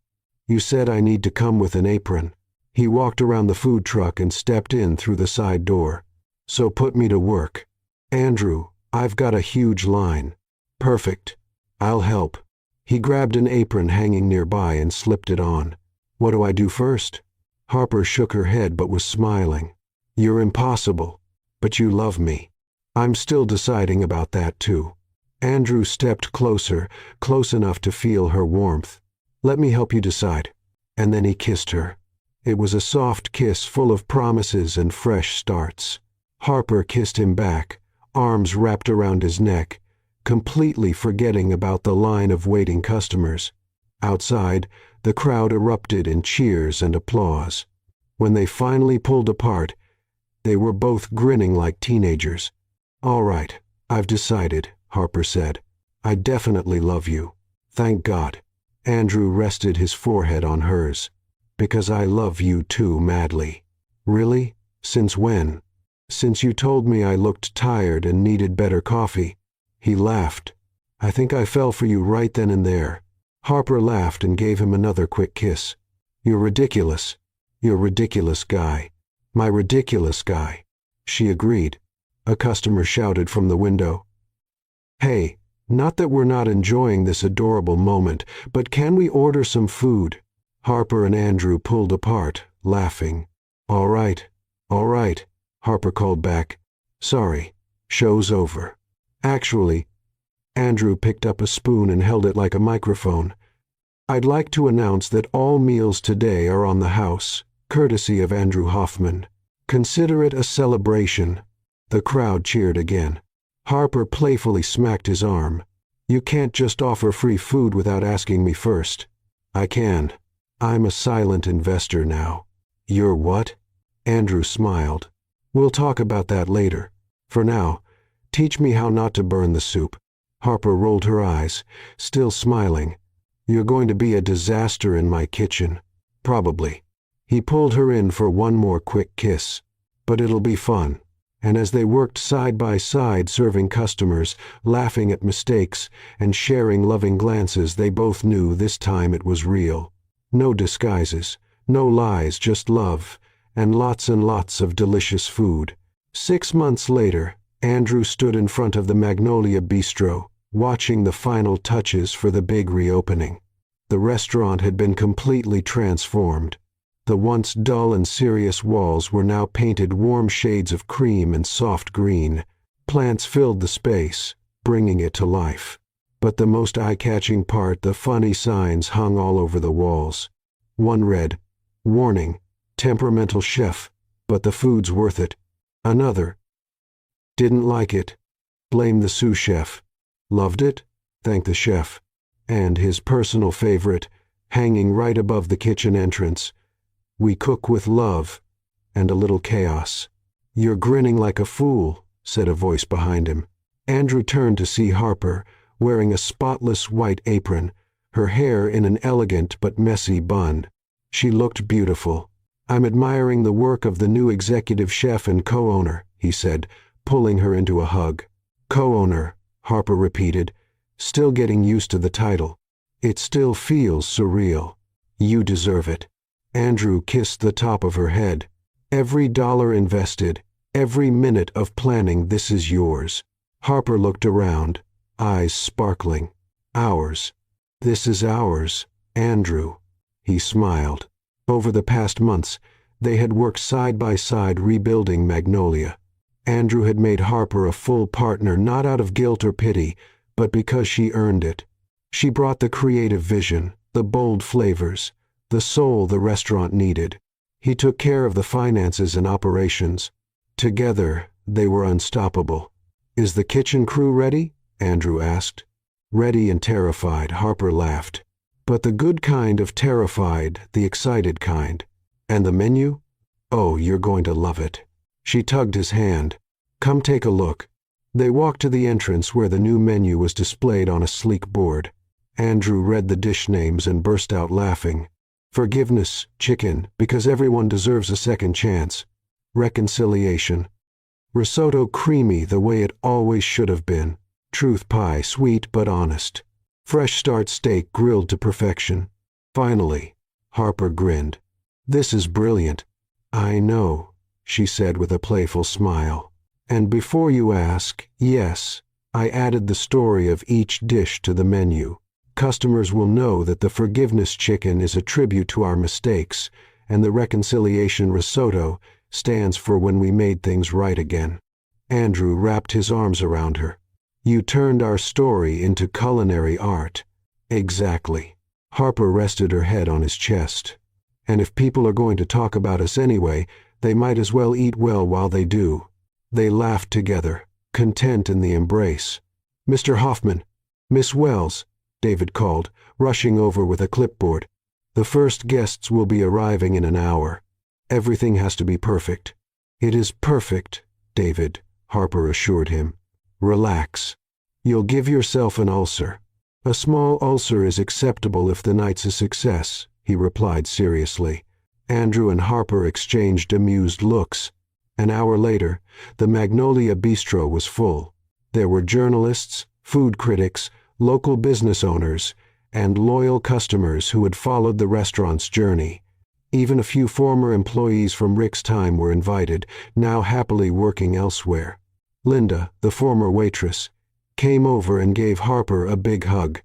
Speaker 1: "You said I need to come with an apron." He walked around the food truck and stepped in through the side door. "So put me to work." "Andrew, I've got a huge line." "Perfect. I'll help." He grabbed an apron hanging nearby and slipped it on. "What do I do first?" Harper shook her head but was smiling. "You're impossible, but you love me." "I'm still deciding about that too." Andrew stepped closer, close enough to feel her warmth. "Let me help you decide." And then he kissed her. It was a soft kiss full of promises and fresh starts. Harper kissed him back, arms wrapped around his neck, completely forgetting about the line of waiting customers. Outside, the crowd erupted in cheers and applause. When they finally pulled apart, they were both grinning like teenagers. "All right, I've decided," Harper said. "I definitely love you. Thank God." Andrew rested his forehead on hers. "Because I love you too madly." "Really? Since when?" "Since you told me I looked tired and needed better coffee." He laughed. "I think I fell for you right then and there." Harper laughed and gave him another quick kiss. "You're ridiculous. You're a ridiculous guy. My ridiculous guy." She agreed. A customer shouted from the window, "Hey, not that we're not enjoying this adorable moment, but can we order some food?" Harper and Andrew pulled apart, laughing. All right," Harper called back. "Sorry, show's over." "Actually," Andrew picked up a spoon and held it like a microphone, "I'd like to announce that all meals today are on the house. courtesy of Andrew Hoffman. Consider it a celebration." The crowd cheered again. Harper playfully smacked his arm. "You can't just offer free food without asking me first." "I can. I'm a silent investor now." "You're what?" Andrew smiled. "We'll talk about that later. For now, teach me how not to burn the soup." Harper rolled her eyes, still smiling. "You're going to be a disaster in my kitchen." "Probably." He pulled her in for one more quick kiss. "But it'll be fun." And as they worked side by side serving customers, laughing at mistakes, and sharing loving glances, they both knew this time it was real. No disguises, no lies, just love, and lots of delicious food. 6 months later, Andrew stood in front of the Magnolia Bistro, watching the final touches for the big reopening. The restaurant had been completely transformed. The once dull and serious walls were now painted warm shades of cream and soft green. Plants filled the space, bringing it to life. But the most eye-catching part, the funny signs hung all over the walls. One read, "Warning, temperamental chef, but the food's worth it." Another, "Didn't like it. Blame the sous chef. Loved it? Thank the chef." And his personal favorite, hanging right above the kitchen entrance, "We cook with love and a little chaos." "You're grinning like a fool," said a voice behind him. Andrew turned to see Harper, wearing a spotless white apron, her hair in an elegant but messy bun. She looked beautiful. "I'm admiring the work of the new executive chef and co-owner," he said, pulling her into a hug. "Co-owner," Harper repeated, still getting used to the title. "It still feels surreal." "You deserve it." Andrew kissed the top of her head. "Every dollar invested, every minute of planning, this is yours." Harper looked around, eyes sparkling. "Ours. This is ours, Andrew." He smiled. Over the past months, they had worked side by side rebuilding Magnolia. Andrew had made Harper a full partner, not out of guilt or pity, but because she earned it. She brought the creative vision, the bold flavors, the soul the restaurant needed. He took care of the finances and operations. Together, they were unstoppable. "Is the kitchen crew ready?" Andrew asked. "Ready and terrified," Harper laughed. "But the good kind of terrified, the excited kind. And the menu? Oh, you're going to love it." She tugged his hand. "Come take a look." They walked to the entrance where the new menu was displayed on a sleek board. Andrew read the dish names and burst out laughing. Forgiveness, chicken, because everyone deserves a second chance. Reconciliation. Risotto creamy the way it always should have been. Truth pie, sweet but honest. Fresh start steak grilled to perfection. Finally, Harper grinned. "This is brilliant." "I know," she said with a playful smile. "And before you ask, yes, I added the story of each dish to the menu. Customers will know that the forgiveness chicken is a tribute to our mistakes, and the reconciliation risotto stands for when we made things right again." Andrew wrapped his arms around her. "You turned our story into culinary art." "Exactly." Harper rested her head on his chest. "And if people are going to talk about us anyway, they might as well eat well while they do." They laughed together, content in the embrace. "Mr. Hoffman, Miss Wells," David called, rushing over with a clipboard. "The first guests will be arriving in an hour. Everything has to be perfect." "It is perfect, David," Harper assured him. "Relax. You'll give yourself an ulcer." "A small ulcer is acceptable if the night's a success," he replied seriously. Andrew and Harper exchanged amused looks. An hour later, the Magnolia Bistro was full. There were journalists, food critics, local business owners, and loyal customers who had followed the restaurant's journey. Even a few former employees from Rick's time were invited, now happily working elsewhere. Linda, the former waitress, came over and gave Harper a big hug.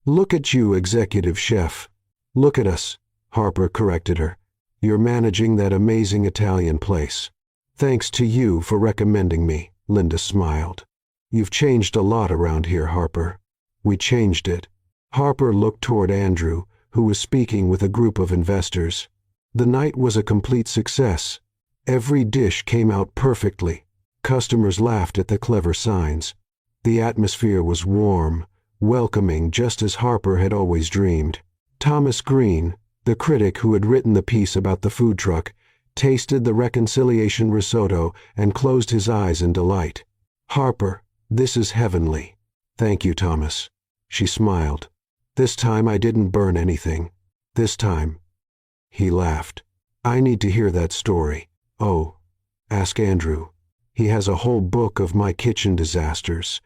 Speaker 1: "Look at you, executive chef." "Look at us," Harper corrected her. "You're managing that amazing Italian place." "Thanks to you for recommending me," Linda smiled. "You've changed a lot around here, Harper." "We changed it." Harper looked toward Andrew, who was speaking with a group of investors. The night was a complete success. Every dish came out perfectly. Customers laughed at the clever signs. The atmosphere was warm, welcoming, just as Harper had always dreamed. Thomas Green, the critic who had written the piece about the food truck, tasted the reconciliation risotto and closed his eyes in delight. "Harper, this is heavenly." "Thank you, Thomas." She smiled. "This time I didn't burn anything. This time." He laughed. "I need to hear that story." "Oh, ask Andrew. He has a whole book of my kitchen disasters."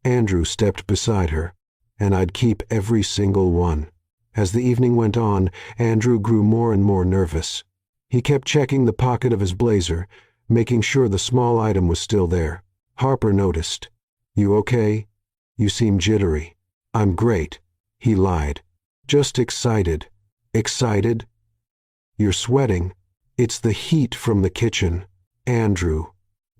Speaker 1: Andrew stepped beside her, "And I'd keep every single one." As the evening went on, Andrew grew more and more nervous. He kept checking the pocket of his blazer, making sure the small item was still there. Harper noticed. "You okay? You seem jittery." "I'm great," he lied. "Just excited." "Excited?" "You're sweating." "It's the heat from the kitchen." "Andrew,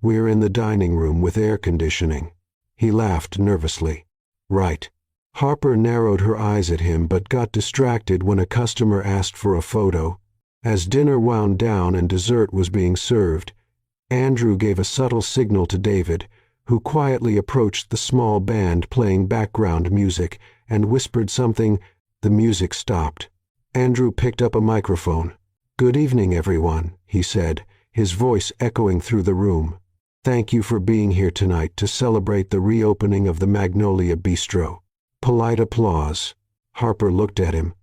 Speaker 1: we're in the dining room with air conditioning." He laughed nervously. "Right." Harper narrowed her eyes at him but got distracted when a customer asked for a photo. As dinner wound down and dessert was being served, Andrew gave a subtle signal to David, who quietly approached the small band playing background music and whispered something. The music stopped. Andrew picked up a microphone. "Good evening, everyone," he said, his voice echoing through the room. "Thank you for being here tonight to celebrate the reopening of the Magnolia Bistro." Polite applause. Harper looked at him,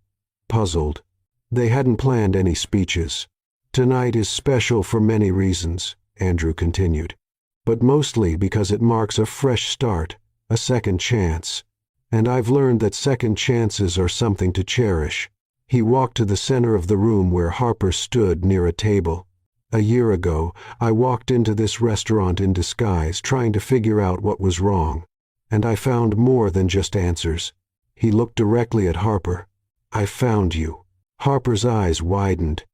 Speaker 1: puzzled. They hadn't planned any speeches. "Tonight is special for many reasons," Andrew continued, "but mostly because it marks a fresh start, a second chance. And I've learned that second chances are something to cherish." He walked to the center of the room where Harper stood near a table. "A year ago, I walked into this restaurant in disguise, trying to figure out what was wrong. And I found more than just answers." He looked directly at Harper. "I found you." Harper's eyes widened.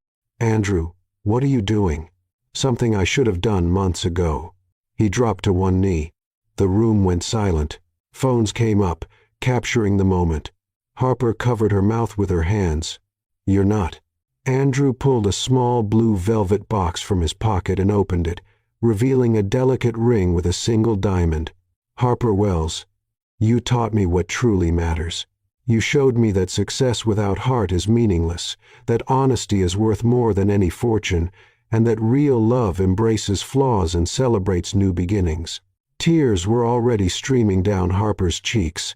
Speaker 1: "Andrew, what are you doing?" "Something I should have done months ago." He dropped to one knee. The room went silent. Phones came up, capturing the moment. Harper covered her mouth with her hands. "You're not." Andrew pulled a small blue velvet box from his pocket and opened it, revealing a delicate ring with a single diamond. "Harper Wells, you taught me what truly matters. You showed me that success without heart is meaningless, that honesty is worth more than any fortune, and that real love embraces flaws and celebrates new beginnings." Tears were already streaming down Harper's cheeks.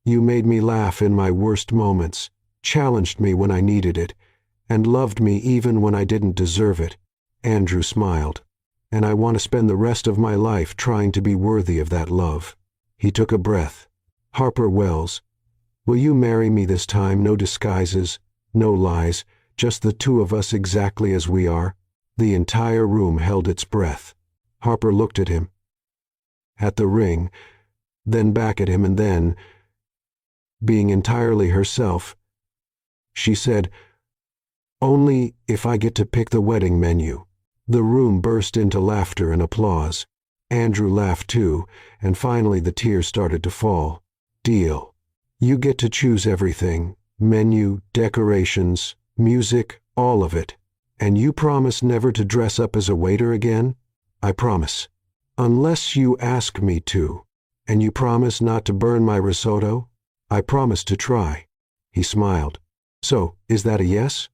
Speaker 1: "You made me laugh in my worst moments, challenged me when I needed it, and loved me even when I didn't deserve it." Andrew smiled. "And I want to spend the rest of my life trying to be worthy of that love." He took a breath. "Harper Wells, will you marry me this time? No disguises, no lies, just the two of us exactly as we are." The entire room held its breath. Harper looked at him, at the ring, then back at him, and then, being entirely herself, she said, "Only if I get to pick the wedding menu." The room burst into laughter and applause. Andrew laughed too, and finally the tears started to fall. "Deal. You get to choose everything, menu, decorations, music, all of it. And you promise never to dress up as a waiter again?" "I promise." "Unless you ask me to." "And you promise not to burn my risotto?" "I promise to try." He smiled. "So, is that a yes?"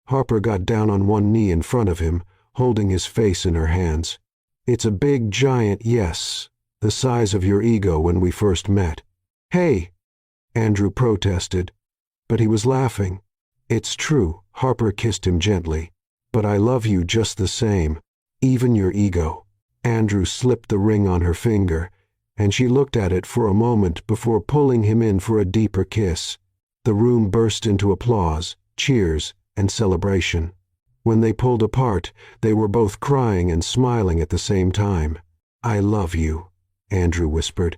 Speaker 1: Harper got down on one knee in front of him, holding his face in her hands. "It's a big, giant yes, the size of your ego when we first met." "Hey!" Andrew protested, but he was laughing. "It's true," Harper kissed him gently, "but I love you just the same, even your ego." Andrew slipped the ring on her finger, and she looked at it for a moment before pulling him in for a deeper kiss. The room burst into applause, cheers, and celebration. When they pulled apart, they were both crying and smiling at the same time. "I love you," Andrew whispered.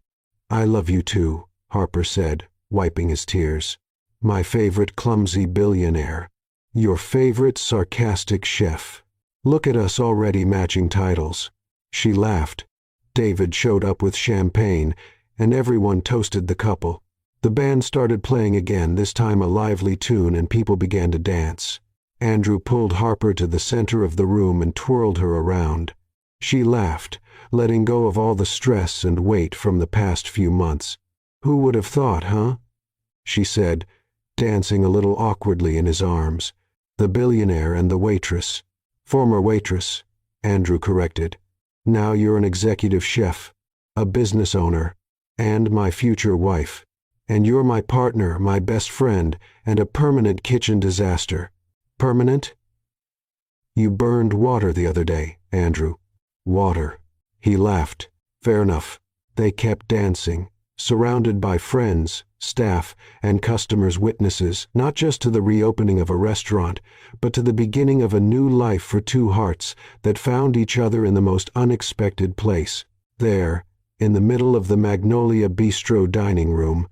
Speaker 1: "I love you too," Harper said, wiping his tears. "My favorite clumsy billionaire. Your favorite sarcastic chef. Look at us already matching titles." She laughed. David showed up with champagne, and everyone toasted the couple. The band started playing again, this time a lively tune, and people began to dance. Andrew pulled Harper to the center of the room and twirled her around. She laughed, letting go of all the stress and weight from the past few months. "Who would have thought, huh?" she said, dancing a little awkwardly in his arms. "The billionaire and the waitress." "Former waitress," Andrew corrected. "Now you're an executive chef, a business owner, and my future wife. And you're my partner, my best friend, and a permanent kitchen disaster." "Permanent?" "You burned water the other day, Andrew." "Water." He laughed. "Fair enough." They kept dancing, surrounded by friends, staff, and customers' witnesses, not just to the reopening of a restaurant, but to the beginning of a new life for two hearts that found each other in the most unexpected place. There, in the middle of the Magnolia Bistro dining room,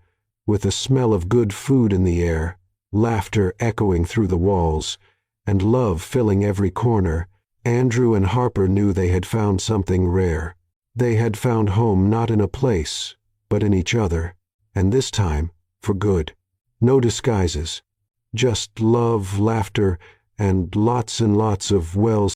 Speaker 1: with the smell of good food in the air, laughter echoing through the walls, and love filling every corner, Andrew and Harper knew they had found something rare. They had found home not in a place, but in each other, and this time, for good. No disguises. Just love, laughter, and lots of, well,